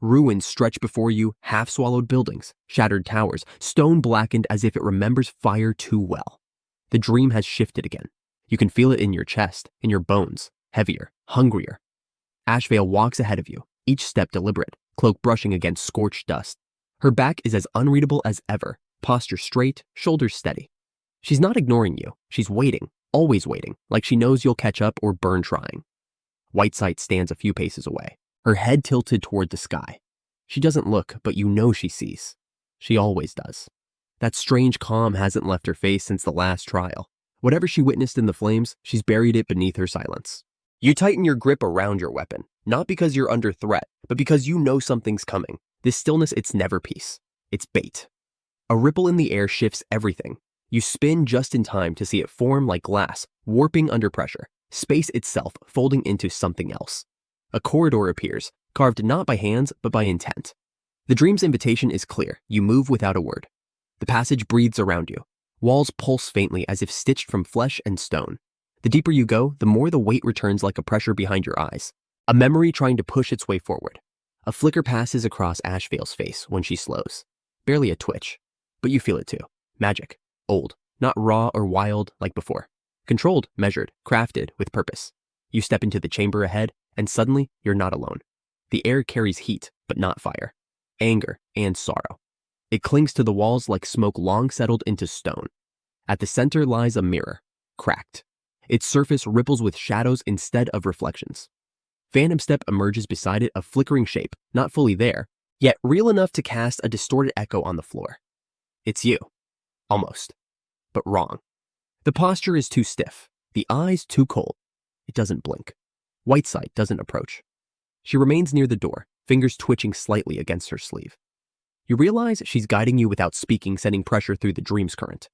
Ruins stretch before you, half-swallowed buildings, shattered towers, stone blackened as if it remembers fire too well. The dream has shifted again. You can feel it in your chest, in your bones, heavier, hungrier. Ashvale walks ahead of you, each step deliberate, cloak brushing against scorched dust. Her back is as unreadable as ever, posture straight, shoulders steady. She's not ignoring you, she's waiting, always waiting, like she knows you'll catch up or burn trying. Whitesight stands a few paces away, her head tilted toward the sky. She doesn't look, but you know she sees. She always does. That strange calm hasn't left her face since the last trial. Whatever she witnessed in the flames, she's buried it beneath her silence. You tighten your grip around your weapon, not because you're under threat, but because you know something's coming. This stillness, it's never peace. It's bait. A ripple in the air shifts everything. You spin just in time to see it form like glass, warping under pressure, space itself folding into something else. A corridor appears, carved not by hands, but by intent. The dream's invitation is clear. You move without a word. The passage breathes around you. Walls pulse faintly as if stitched from flesh and stone. The deeper you go, the more the weight returns like a pressure behind your eyes. A memory trying to push its way forward. A flicker passes across Ashvale's face when she slows. Barely a twitch. But you feel it too. Magic. Old. Not raw or wild like before. Controlled, measured, crafted with purpose. You step into the chamber ahead, and suddenly you're not alone. The air carries heat, but not fire. Anger and sorrow. It clings to the walls like smoke long settled into stone. At the center lies a mirror, cracked. Its surface ripples with shadows instead of reflections. Phantom Step emerges beside it, a flickering shape, not fully there, yet real enough to cast a distorted echo on the floor. It's you. Almost. But wrong. The posture is too stiff, the eyes too cold. It doesn't blink. Whitesight doesn't approach. She remains near the door, fingers twitching slightly against her sleeve. You realize she's guiding you without speaking, sending pressure through the dream's current.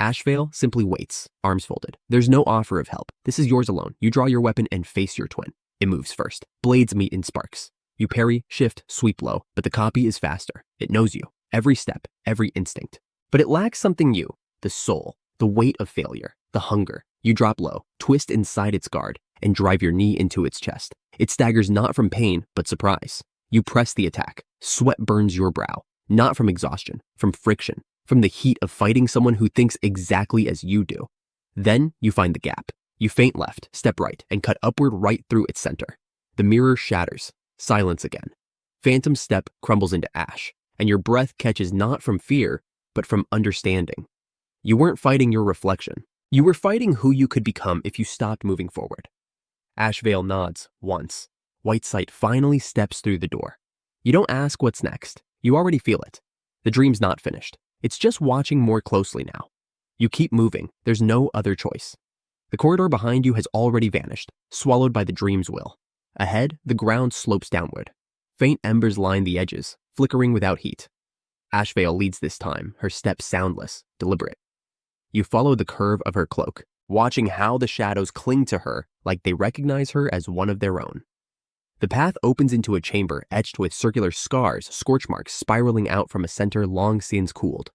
Ashvale simply waits, arms folded. There's no offer of help. This is yours alone. You draw your weapon and face your twin. It moves first. Blades meet in sparks. You parry, shift, sweep low, but the copy is faster. It knows you. Every step, every instinct. But it lacks something new. The soul, the weight of failure, the hunger. You drop low, twist inside its guard, and drive your knee into its chest. It staggers not from pain, but surprise. You press the attack. Sweat burns your brow. Not from exhaustion, from friction, from the heat of fighting someone who thinks exactly as you do. Then you find the gap. You feint left, step right, and cut upward right through its center. The mirror shatters. Silence again. Phantom Step crumbles into ash, and your breath catches not from fear, but from understanding. You weren't fighting your reflection. You were fighting who you could become if you stopped moving forward. Ashvale nods once. Whitesight finally steps through the door. You don't ask what's next. You already feel it. The dream's not finished. It's just watching more closely now. You keep moving. There's no other choice. The corridor behind you has already vanished, swallowed by the dream's will. Ahead, the ground slopes downward. Faint embers line the edges, flickering without heat. Ashvale leads this time, her steps soundless, deliberate. You follow the curve of her cloak, watching how the shadows cling to her like they recognize her as one of their own. The path opens into a chamber etched with circular scars, scorch marks spiraling out from a center long since cooled.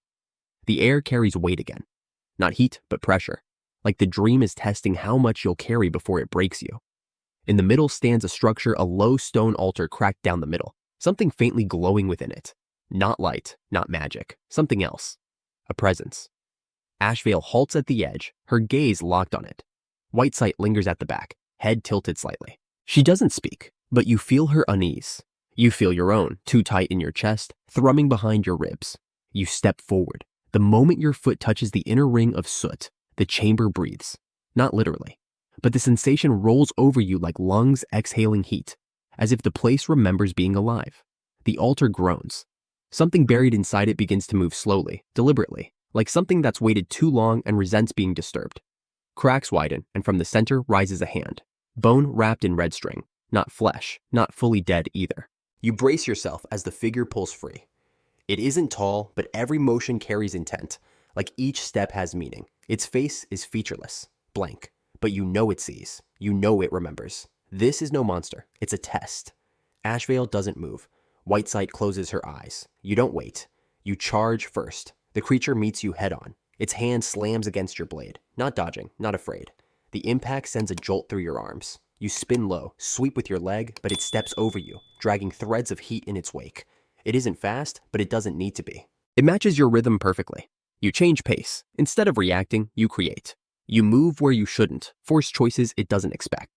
The air carries weight again. Not heat, but pressure, like the dream is testing how much you'll carry before it breaks you. In the middle stands a structure, a low stone altar cracked down the middle, something faintly glowing within it. Not light, not magic, something else. A presence. Ashvale halts at the edge, her gaze locked on it. Whitesight lingers at the back, head tilted slightly. She doesn't speak, but you feel her unease. You feel your own, too tight in your chest, thrumming behind your ribs. You step forward. The moment your foot touches the inner ring of soot, the chamber breathes. Not literally, but the sensation rolls over you like lungs exhaling heat, as if the place remembers being alive. The altar groans. Something buried inside it begins to move slowly, deliberately, like something that's waited too long and resents being disturbed. Cracks widen, and from the center rises a hand. Bone wrapped in red string, not flesh, not fully dead either. You brace yourself as the figure pulls free. It isn't tall, but every motion carries intent, like each step has meaning. Its face is featureless, blank, but you know it sees. You know it remembers. This is no monster. It's a test. Ashvale doesn't move. Whitesight closes her eyes. You don't wait. You charge first. The creature meets you head on. Its hand slams against your blade, not dodging, not afraid. The impact sends a jolt through your arms. You spin low, sweep with your leg, but it steps over you, dragging threads of heat in its wake. It isn't fast, but it doesn't need to be. It matches your rhythm perfectly. You change pace. Instead of reacting, you create. You move where you shouldn't, force choices it doesn't expect.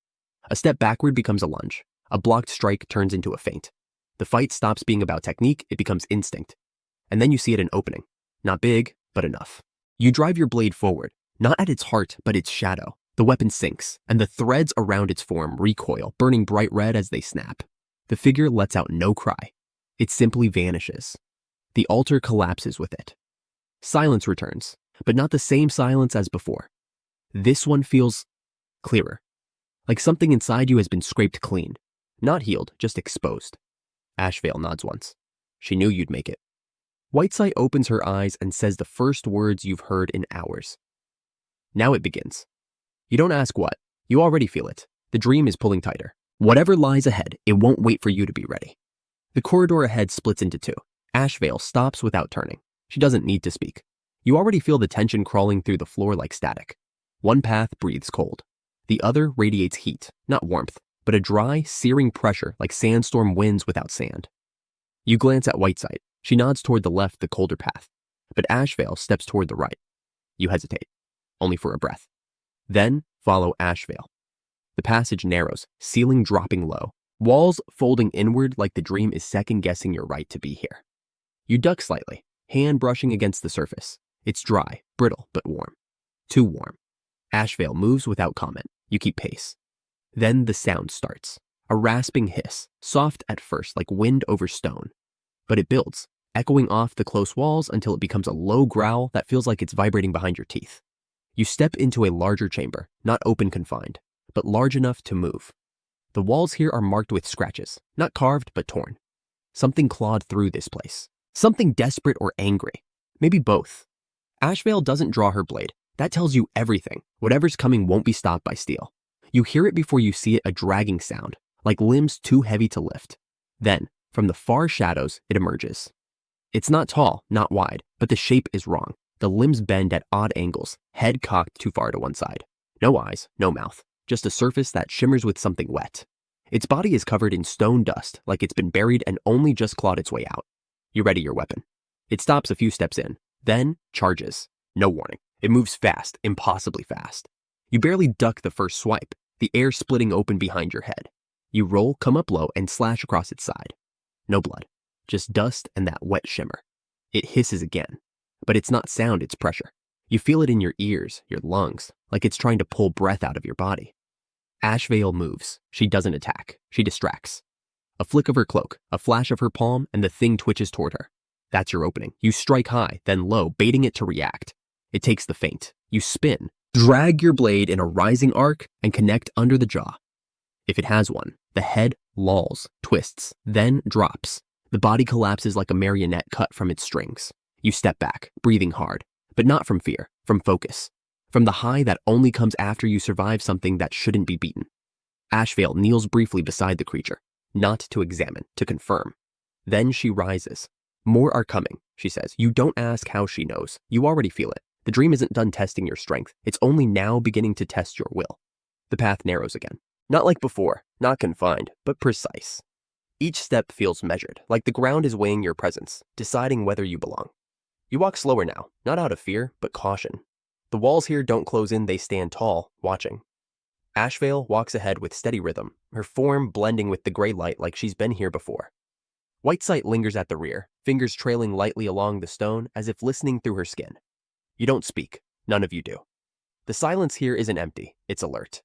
A step backward becomes a lunge. A blocked strike turns into a feint. The fight stops being about technique, it becomes instinct. And then you see it an opening. Not big, but enough. You drive your blade forward, not at its heart, but its shadow. The weapon sinks, and the threads around its form recoil, burning bright red as they snap. The figure lets out no cry. It simply vanishes. The altar collapses with it. Silence returns, but not the same silence as before. This one feels clearer, like something inside you has been scraped clean. Not healed, just exposed. Ashvale nods once. She knew you'd make it. Whitesight opens her eyes and says the first words you've heard in hours. Now it begins. You don't ask what. You already feel it. The dream is pulling tighter. Whatever lies ahead, it won't wait for you to be ready. The corridor ahead splits into two. Ashvale stops without turning. She doesn't need to speak. You already feel the tension crawling through the floor like static. One path breathes cold. The other radiates heat, not warmth, but a dry, searing pressure like sandstorm winds without sand. You glance at Whitesight. She nods toward the left, the colder path. But Ashvale steps toward the right. You hesitate, only for a breath. Then follow Ashvale. The passage narrows, ceiling dropping low, walls folding inward like the dream is second-guessing your right to be here. You duck slightly, hand brushing against the surface. It's dry, brittle, but warm. Too warm. Ashvale moves without comment. You keep pace. Then the sound starts. A rasping hiss, soft at first like wind over stone. But it builds, echoing off the close walls until it becomes a low growl that feels like it's vibrating behind your teeth. You step into a larger chamber, not open confined, but large enough to move. The walls here are marked with scratches, not carved but torn. Something clawed through this place. Something desperate or angry. Maybe both. Ashvale doesn't draw her blade. That tells you everything. Whatever's coming won't be stopped by steel. You hear it before you see it, a dragging sound, like limbs too heavy to lift. Then, from the far shadows, it emerges. It's not tall, not wide, but the shape is wrong. The limbs bend at odd angles, head cocked too far to one side. No eyes, no mouth, just a surface that shimmers with something wet. Its body is covered in stone dust, like it's been buried and only just clawed its way out. You ready your weapon. It stops a few steps in, then charges. No warning. It moves fast, impossibly fast. You barely duck the first swipe, the air splitting open behind your head. You roll, come up low, and slash across its side. No blood, just dust and that wet shimmer. It hisses again, but it's not sound, it's pressure. You feel it in your ears, your lungs, like it's trying to pull breath out of your body. Ashvale moves. She doesn't attack. She distracts. A flick of her cloak, a flash of her palm, and the thing twitches toward her. That's your opening. You strike high, then low, baiting it to react. It takes the feint. You spin, drag your blade in a rising arc, and connect under the jaw. If it has one, the head lolls, twists, then drops. The body collapses like a marionette cut from its strings. You step back, breathing hard, but not from fear, from focus. From the high that only comes after you survive something that shouldn't be beaten. Ashvale kneels briefly beside the creature, not to examine, to confirm. Then she rises. More are coming, she says. You don't ask how she knows. You already feel it. The dream isn't done testing your strength. It's only now beginning to test your will. The path narrows again. Not like before, not confined, but precise. Each step feels measured, like the ground is weighing your presence, deciding whether you belong. You walk slower now, not out of fear, but caution. The walls here don't close in, they stand tall, watching. Ashvale walks ahead with steady rhythm, her form blending with the gray light like she's been here before. Whitesight lingers at the rear, fingers trailing lightly along the stone as if listening through her skin. You don't speak. None of you do. The silence here isn't empty, it's alert.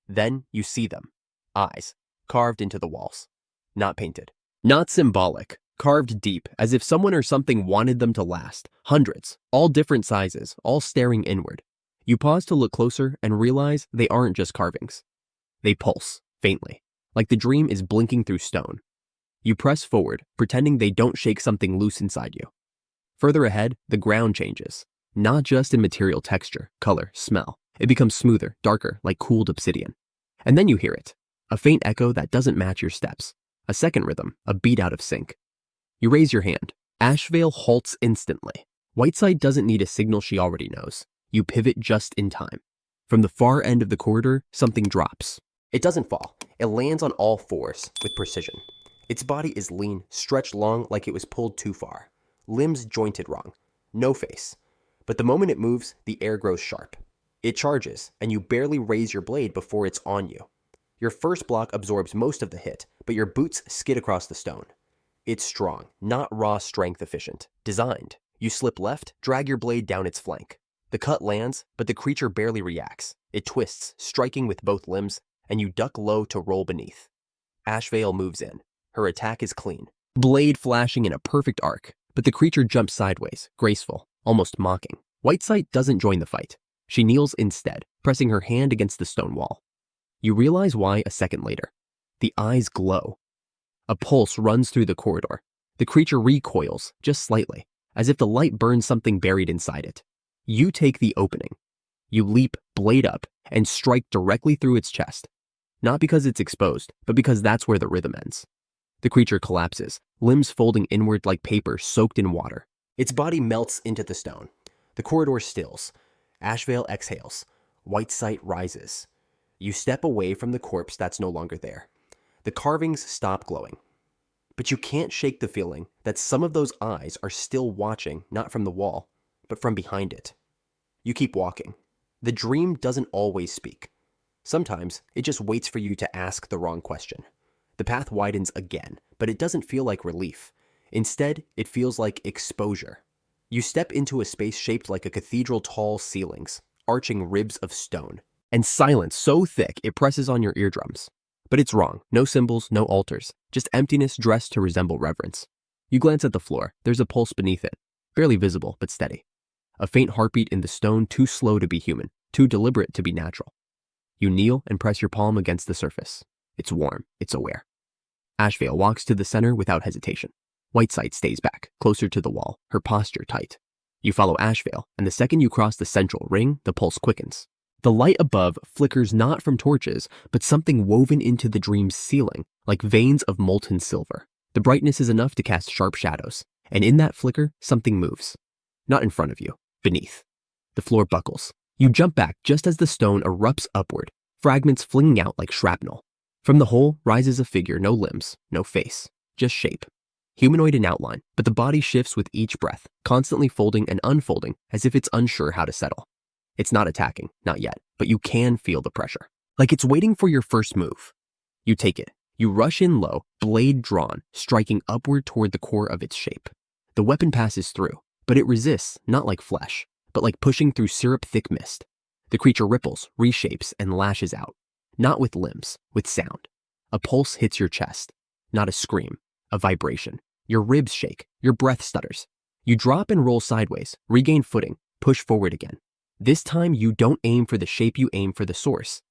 Then you see them. Eyes, carved into the walls. Not painted. Not symbolic. Carved deep, as if someone or something wanted them to last. Hundreds, all different sizes, all staring inward. You pause to look closer and realize they aren't just carvings. They pulse, faintly, like the dream is blinking through stone. You press forward, pretending they don't shake something loose inside you. Further ahead, the ground changes. Not just in material texture, color, smell. It becomes smoother, darker, like cooled obsidian. And then you hear it. A faint echo that doesn't match your steps. A second rhythm, a beat out of sync. You raise your hand. Ashvale halts instantly. Whiteside doesn't need a signal she already knows. You pivot just in time. From the far end of the corridor, something drops. It doesn't fall. It lands on all fours with precision. Its body is lean, stretched long like it was pulled too far. Limbs jointed wrong. No face. But the moment it moves, the air grows sharp. It charges, and you barely raise your blade before it's on you. Your first block absorbs most of the hit, but your boots skid across the stone. It's strong, not raw strength efficient. Designed. You slip left, drag your blade down its flank. The cut lands, but the creature barely reacts. It twists, striking with both limbs, and you duck low to roll beneath. Ashvale moves in. Her attack is clean. Blade flashing in a perfect arc, but the creature jumps sideways, graceful, almost mocking. Whitesight doesn't join the fight. She kneels instead, pressing her hand against the stone wall. You realize why a second later. The eyes glow. A pulse runs through the corridor. The creature recoils, just slightly, as if the light burns something buried inside it. You take the opening. You leap, blade up, and strike directly through its chest. Not because it's exposed, but because that's where the rhythm ends. The creature collapses, limbs folding inward like paper soaked in water. Its body melts into the stone. The corridor stills. Ashvale exhales. Whitesight rises. You step away from the corpse that's no longer there. The carvings stop glowing. But you can't shake the feeling that some of those eyes are still watching, not from the wall, but from behind it. You keep walking. The dream doesn't always speak. Sometimes it just waits for you to ask the wrong question. The path widens again, but it doesn't feel like relief. Instead, it feels like exposure. You step into a space shaped like a cathedral tall ceilings, arching ribs of stone, and silence so thick it presses on your eardrums. But it's wrong. No symbols, no altars, just emptiness dressed to resemble reverence. You glance at the floor. There's a pulse beneath it, barely visible but steady. A faint heartbeat in the stone too slow to be human, too deliberate to be natural. You kneel and press your palm against the surface. It's warm. It's aware. Ashvale walks to the center without hesitation. Whitesight stays back, closer to the wall, her posture tight. You follow Ashvale, and the second you cross the central ring, the pulse quickens. The light above flickers not from torches, but something woven into the dream's ceiling, like veins of molten silver. The brightness is enough to cast sharp shadows, and in that flicker, something moves. Not in front of you, beneath. The floor buckles. You jump back just as the stone erupts upward, fragments flinging out like shrapnel. From the hole rises a figure, no limbs, no face, just shape. Humanoid in outline, but the body shifts with each breath, constantly folding and unfolding as if it's unsure how to settle. It's not attacking, not yet, but you can feel the pressure. Like it's waiting for your first move. You take it. You rush in low, blade drawn, striking upward toward the core of its shape. The weapon passes through, but it resists, not like flesh, but like pushing through syrup-thick mist. The creature ripples, reshapes, and lashes out. Not with limbs, with sound. A pulse hits your chest. Not a scream, a vibration. Your ribs shake, your breath stutters. You drop and roll sideways, regain footing, push forward again. This time you don't aim for the shape, you aim for the source.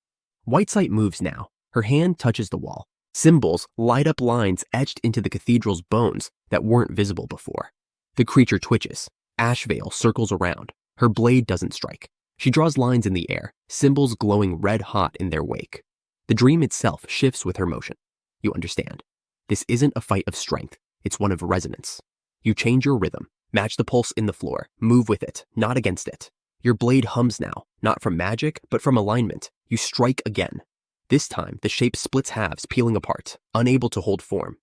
Whitesight moves now. Her hand touches the wall. Symbols light up lines etched into the cathedral's bones that weren't visible before. The creature twitches. Ashvale circles around. Her blade doesn't strike. She draws lines in the air, symbols glowing red hot in their wake. The dream itself shifts with her motion. You understand. This isn't a fight of strength. It's one of resonance. You change your rhythm, match the pulse in the floor, move with it, not against it. Your blade hums now, not from magic, but from alignment. You strike again. This time, the shape splits halves, peeling apart, unable to hold form.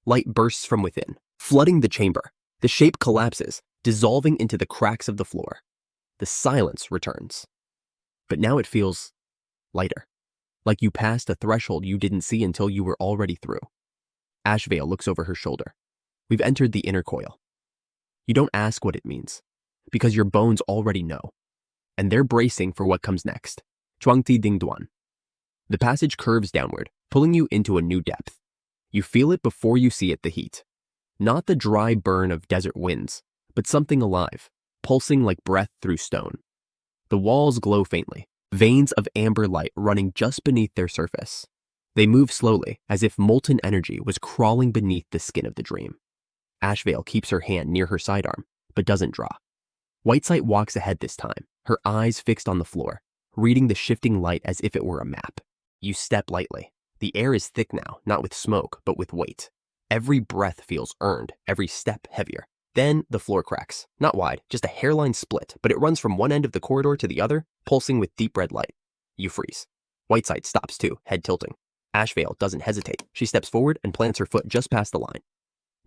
Light bursts from within, flooding the chamber. The shape collapses, dissolving into the cracks of the floor. The silence returns. But now it feels lighter. like you passed a threshold you didn't see until you were already through. Ashvale looks over her shoulder. We've entered the inner coil. You don't ask what it means, because your bones already know, and they're bracing for what comes next. Chuangti Ding Duan. The passage curves downward, pulling you into a new depth. You feel it before you see it, the heat. Not the dry burn of desert winds, but something alive, pulsing like breath through stone. The walls glow faintly, veins of amber light running just beneath their surface. They move slowly, as if molten energy was crawling beneath the skin of the dream. Ashvale keeps her hand near her sidearm, but doesn't draw. Whitesight walks ahead this time, her eyes fixed on the floor, reading the shifting light as if it were a map. You step lightly. The air is thick now, not with smoke, but with weight. Every breath feels earned, every step heavier. Then the floor cracks. Not wide, just a hairline split, but it runs from one end of the corridor to the other, pulsing with deep red light. You freeze. Whitesight stops too, head tilting. Ashvale doesn't hesitate. She steps forward and plants her foot just past the line.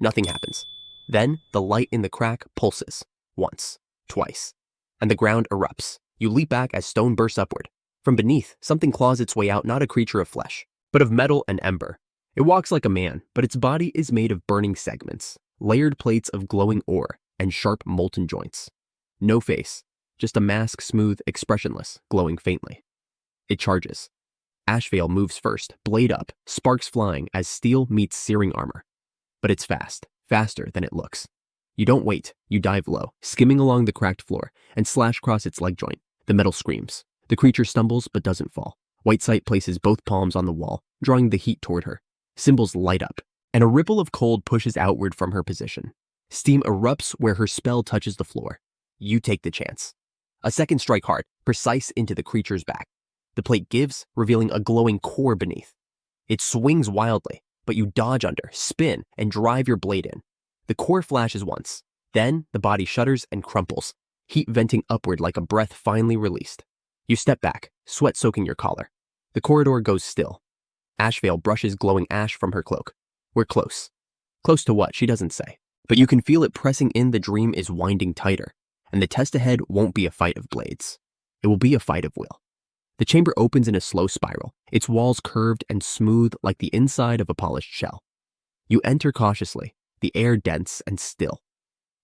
Nothing happens. Then the light in the crack pulses. Once, twice. And the ground erupts. You leap back as stone bursts upward. From beneath, something claws its way out, not a creature of flesh, but of metal and ember. It walks like a man, but its body is made of burning segments, layered plates of glowing ore, and sharp molten joints. No face, just a mask, smooth, expressionless, glowing faintly. It charges. Ashvale moves first, blade up, sparks flying as steel meets searing armor. But it's fast, faster than it looks. You don't wait, you dive low, skimming along the cracked floor, and slash across its leg joint. The metal screams. The creature stumbles but doesn't fall. Whitesight places both palms on the wall, drawing the heat toward her. Symbols light up, and a ripple of cold pushes outward from her position. Steam erupts where her spell touches the floor. You take the chance. A second strike hard, precise into the creature's back. The plate gives, revealing a glowing core beneath. It swings wildly, but you dodge under, spin, and drive your blade in. The core flashes once. Then the body shudders and crumples, heat venting upward like a breath finally released. You step back, sweat soaking your collar. The corridor goes still. Ashvale brushes glowing ash from her cloak. We're close. Close to what, she doesn't say. But you can feel it pressing in. The dream is winding tighter, and the test ahead won't be a fight of blades. It will be a fight of will. The chamber opens in a slow spiral, its walls curved and smooth like the inside of a polished shell. You enter cautiously, the air dense and still.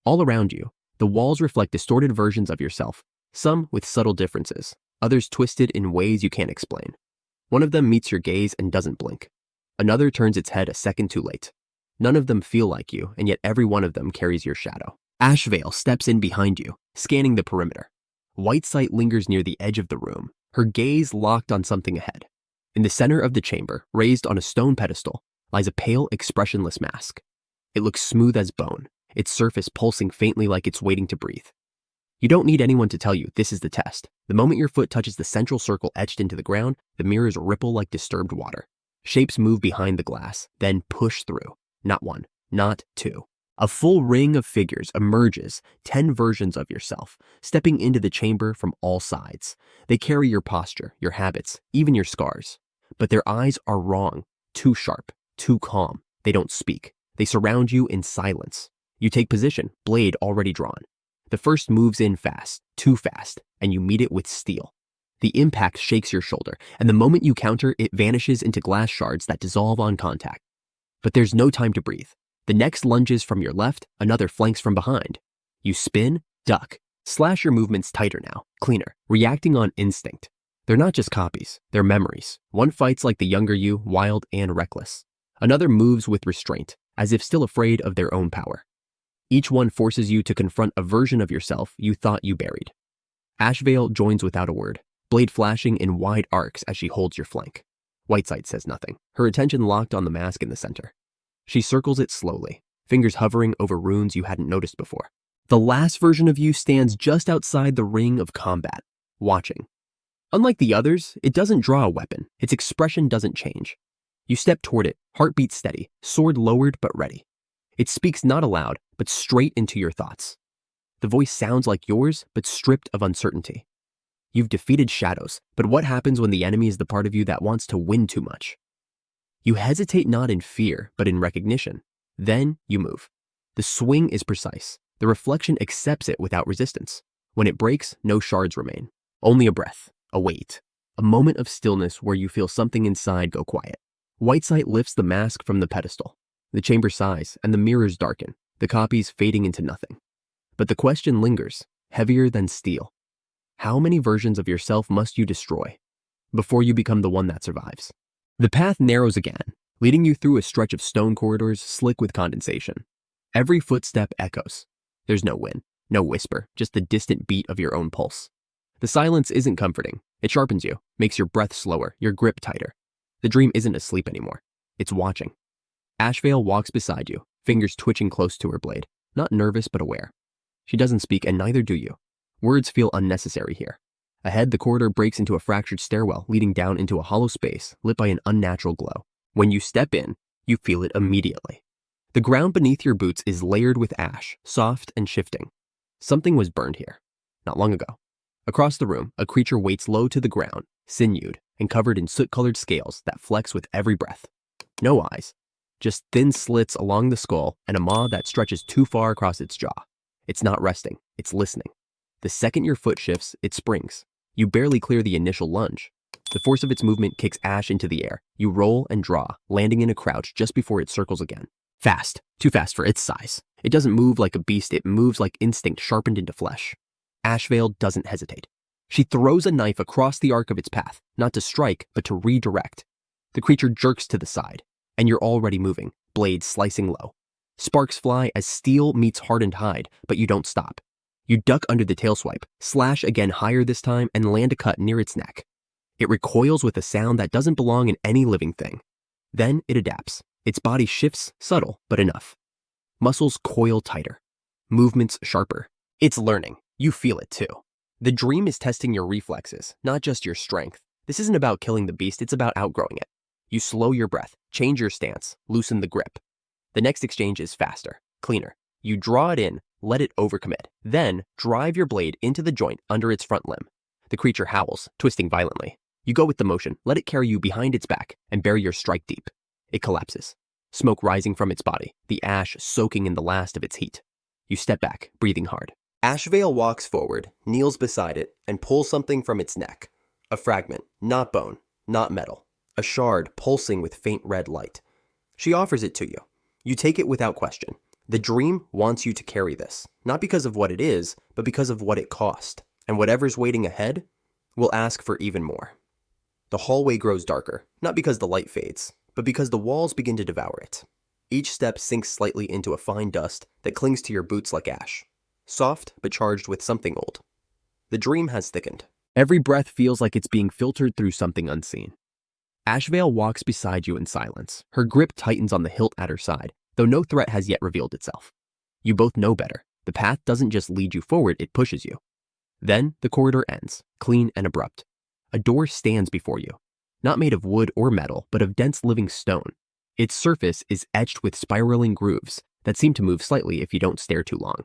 All around you, the walls reflect distorted versions of yourself, some with subtle differences, others twisted in ways you can't explain. One of them meets your gaze and doesn't blink. Another turns its head a second too late. None of them feel like you, and yet every one of them carries your shadow. Ashvale steps in behind you, scanning the perimeter. Whitesight lingers near the edge of the room, her gaze locked on something ahead. In the center of the chamber, raised on a stone pedestal, lies a pale, expressionless mask. It looks smooth as bone, its surface pulsing faintly like it's waiting to breathe. You don't need anyone to tell you this is the test. The moment your foot touches the central circle etched into the ground, the mirrors ripple like disturbed water. Shapes move behind the glass, then push through. Not one, not two. A full ring of figures emerges, 10 versions of yourself, stepping into the chamber from all sides. They carry your posture, your habits, even your scars. But their eyes are wrong, too sharp, too calm. They don't speak. They surround you in silence. You take position, blade already drawn. The first moves in fast, too fast, and you meet it with steel. The impact shakes your shoulder, and the moment you counter, it vanishes into glass shards that dissolve on contact. But there's no time to breathe. The next lunges from your left, another flanks from behind. You spin, duck, slash your movements tighter now, cleaner, reacting on instinct. They're not just copies, they're memories. One fights like the younger you, wild and reckless. Another moves with restraint, as if still afraid of their own power. Each one forces you to confront a version of yourself you thought you buried. Ashvale joins without a word, blade flashing in wide arcs as she holds your flank. Whitesight says nothing, her attention locked on the mask in the center. She circles it slowly, fingers hovering over runes you hadn't noticed before. The last version of you stands just outside the ring of combat, watching. Unlike the others, it doesn't draw a weapon. Its expression doesn't change. You step toward it, heartbeat steady, sword lowered but ready. It speaks not aloud, but straight into your thoughts. The voice sounds like yours, but stripped of uncertainty. You've defeated shadows, but what happens when the enemy is the part of you that wants to win too much? You hesitate not in fear, but in recognition. Then you move. The swing is precise. The reflection accepts it without resistance. When it breaks, no shards remain. Only a breath, a weight, A moment of stillness where you feel something inside go quiet. Whitesight lifts the mask from the pedestal. The chamber sighs, and the mirrors darken, the copies fading into nothing. But the question lingers, heavier than steel. How many versions of yourself must you destroy before you become the one that survives? The path narrows again, leading you through a stretch of stone corridors slick with condensation. Every footstep echoes. There's no wind, no whisper, just the distant beat of your own pulse. The silence isn't comforting. It sharpens you, makes your breath slower, your grip tighter. The dream isn't asleep anymore. It's watching. Ashvale walks beside you, fingers twitching close to her blade, not nervous but aware. She doesn't speak, and neither do you. Words feel unnecessary here. Ahead, the corridor breaks into a fractured stairwell leading down into a hollow space lit by an unnatural glow. When you step in, you feel it immediately. The ground beneath your boots is layered with ash, soft and shifting. Something was burned here, not long ago. Across the room, a creature waits low to the ground, sinewed and covered in soot-colored scales that flex with every breath. No eyes, just thin slits along the skull and a maw that stretches too far across its jaw. It's not resting, it's listening. The second your foot shifts, it springs. You barely clear the initial lunge. The force of its movement kicks Ash into the air. You roll and draw, landing in a crouch just before it circles again. Fast, too fast for its size. It doesn't move like a beast, it moves like instinct sharpened into flesh. Ashvale doesn't hesitate. She throws a knife across the arc of its path, not to strike, but to redirect. The creature jerks to the side, and you're already moving, blade slicing low. Sparks fly as steel meets hardened hide, but you don't stop. You duck under the tail swipe, slash again higher this time, and land a cut near its neck. It recoils with a sound that doesn't belong in any living thing. Then it adapts. Its body shifts, subtle, but enough. Muscles coil tighter. Movements sharper. It's learning. You feel it too. The dream is testing your reflexes, not just your strength. This isn't about killing the beast, it's about outgrowing it. You slow your breath, change your stance, loosen the grip. The next exchange is faster, cleaner. You draw it in, let it overcommit. Then, drive your blade into the joint under its front limb. The creature howls, twisting violently. You go with the motion, let it carry you behind its back, and bury your strike deep. It collapses. Smoke rising from its body, the ash soaking in the last of its heat. You step back, breathing hard. Ashvale walks forward, kneels beside it, and pulls something from its neck. A fragment, not bone, not metal. A shard pulsing with faint red light. She offers it to you. You take it without question. The dream wants you to carry this, not because of what it is, but because of what it cost. And whatever's waiting ahead will ask for even more. The hallway grows darker, not because the light fades, but because the walls begin to devour it. Each step sinks slightly into a fine dust that clings to your boots like ash. Soft, but charged with something old. The dream has thickened. Every breath feels like it's being filtered through something unseen. Ashvale walks beside you in silence. Her grip tightens on the hilt at her side, though no threat has yet revealed itself. You both know better. The path doesn't just lead you forward, it pushes you. Then the corridor ends, clean and abrupt. A door stands before you, not made of wood or metal, but of dense living stone. Its surface is etched with spiraling grooves that seem to move slightly if you don't stare too long.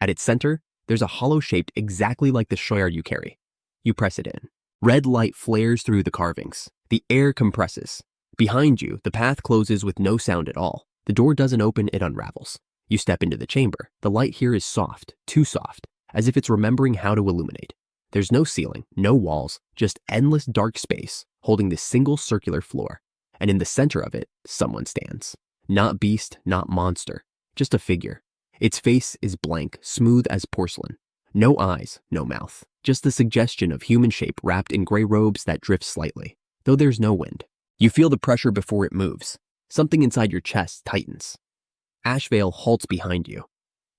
At its center, there's a hollow shaped exactly like the shoyar you carry. You press it in. Red light flares through the carvings. The air compresses. Behind you, the path closes with no sound at all. The door doesn't open, it unravels. You step into the chamber. The light here is soft, too soft, as if it's remembering how to illuminate. There's no ceiling, no walls, just endless dark space holding this single circular floor. And in the center of it, someone stands. Not beast, not monster, just a figure. Its face is blank, smooth as porcelain. No eyes, no mouth. Just the suggestion of human shape wrapped in gray robes that drift slightly, though there's no wind. You feel the pressure before it moves. Something inside your chest tightens. Ashvale halts behind you.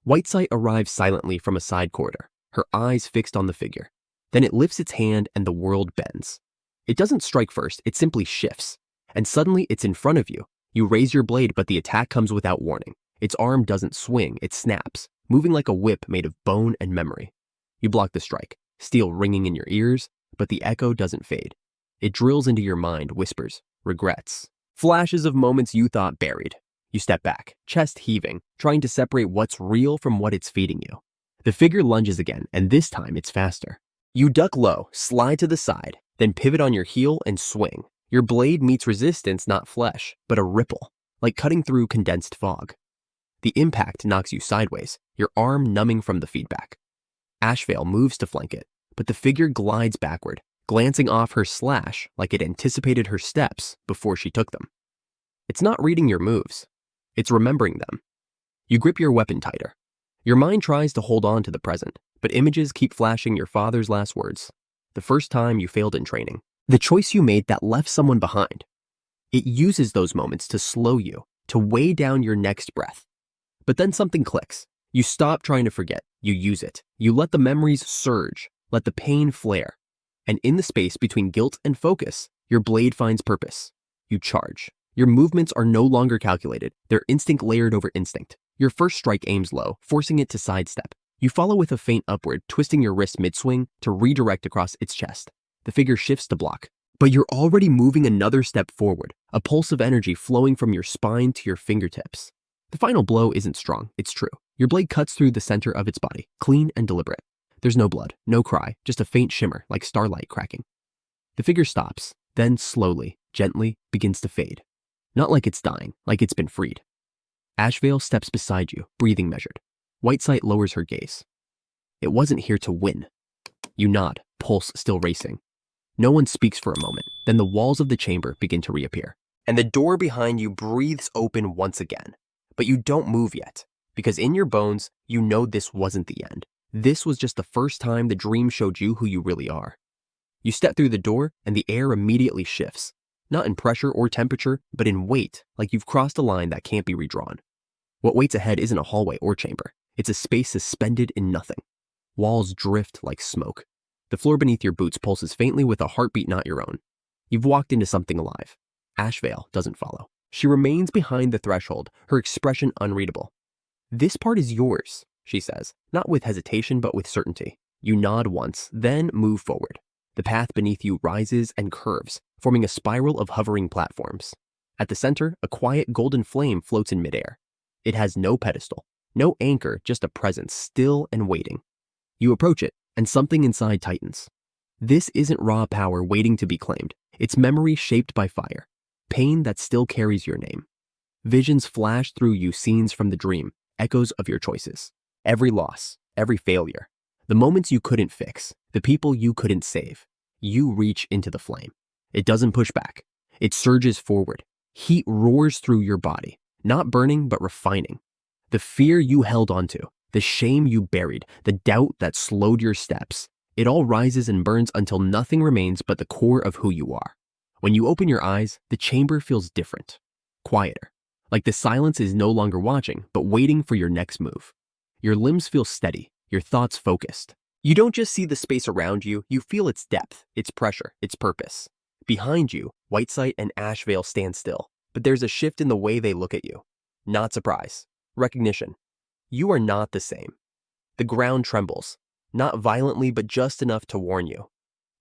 Whitesight arrives silently from a side corridor, her eyes fixed on the figure. Then it lifts its hand and the world bends. It doesn't strike first, it simply shifts. And suddenly it's in front of you. You raise your blade, but the attack comes without warning. Its arm doesn't swing, it snaps, moving like a whip made of bone and memory. You block the strike, steel ringing in your ears, but the echo doesn't fade. It drills into your mind, whispers, regrets, flashes of moments you thought buried. You step back, chest heaving, trying to separate what's real from what it's feeding you. The figure lunges again, and this time it's faster. You duck low, slide to the side, then pivot on your heel and swing. Your blade meets resistance, not flesh, but a ripple, like cutting through condensed fog. The impact knocks you sideways, your arm numbing from the feedback. Ashvale moves to flank it, but the figure glides backward, glancing off her slash like it anticipated her steps before she took them. It's not reading your moves. It's remembering them. You grip your weapon tighter. Your mind tries to hold on to the present, but images keep flashing your father's last words. The first time you failed in training. The choice you made that left someone behind. It uses those moments to slow you, to weigh down your next breath. But then something clicks. You stop trying to forget. You use it. You let the memories surge. Let the pain flare. And in the space between guilt and focus, your blade finds purpose. You charge. Your movements are no longer calculated. They're instinct layered over instinct. Your first strike aims low, forcing it to sidestep. You follow with a feint upward, twisting your wrist mid-swing to redirect across its chest. The figure shifts to block. But you're already moving another step forward, a pulse of energy flowing from your spine to your fingertips. The final blow isn't strong, it's true. Your blade cuts through the center of its body, clean and deliberate. There's no blood, no cry, just a faint shimmer like starlight cracking. The figure stops, then slowly, gently begins to fade. Not like it's dying, like it's been freed. Ashvale steps beside you, breathing measured. Whitesight lowers her gaze. It wasn't here to win. You nod, pulse still racing. No one speaks for a moment, then the walls of the chamber begin to reappear. And the door behind you breathes open once again. But you don't move yet, because in your bones, you know this wasn't the end. This was just the first time the dream showed you who you really are. You step through the door, and the air immediately shifts. Not in pressure or temperature, but in weight, like you've crossed a line that can't be redrawn. What waits ahead isn't a hallway or chamber. It's a space suspended in nothing. Walls drift like smoke. The floor beneath your boots pulses faintly with a heartbeat not your own. You've walked into something alive. Ashvale doesn't follow. She remains behind the threshold, her expression unreadable. "This part is yours," she says, not with hesitation but with certainty. You nod once, then move forward. The path beneath you rises and curves, forming a spiral of hovering platforms. At the center, a quiet golden flame floats in midair. It has no pedestal, no anchor, just a presence, still and waiting. You approach it, and something inside tightens. This isn't raw power waiting to be claimed. It's memory shaped by fire, pain that still carries your name. Visions flash through you, scenes from the dream, echoes of your choices. Every loss, every failure, the moments you couldn't fix, the people you couldn't save. You reach into the flame. It doesn't push back. It surges forward. Heat roars through your body, not burning but refining. The fear you held onto, the shame you buried, the doubt that slowed your steps, it all rises and burns until nothing remains but the core of who you are. When you open your eyes, the chamber feels different, quieter, like the silence is no longer watching, but waiting for your next move. Your limbs feel steady, your thoughts focused. You don't just see the space around you, you feel its depth, its pressure, its purpose. Behind you, Whitesight and Ashvale stand still, but there's a shift in the way they look at you. Not surprise, recognition. You are not the same. The ground trembles, not violently but just enough to warn you.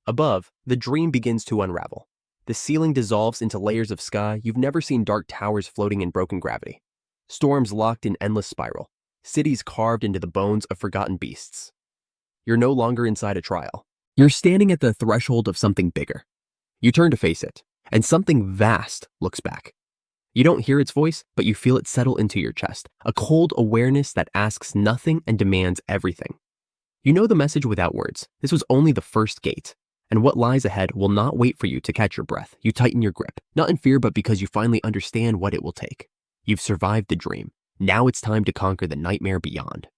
Above, the dream begins to unravel. The ceiling dissolves into layers of sky you've never seen, dark towers floating in broken gravity. Storms locked in endless spiral. Cities carved into the bones of forgotten beasts. You're no longer inside a trial. You're standing at the threshold of something bigger. You turn to face it, and something vast looks back. You don't hear its voice, but you feel it settle into your chest, a cold awareness that asks nothing and demands everything. You know the message without words. This was only the first gate, and what lies ahead will not wait for you to catch your breath. You tighten your grip, not in fear, but because you finally understand what it will take. You've survived the dream. Now it's time to conquer the nightmare beyond.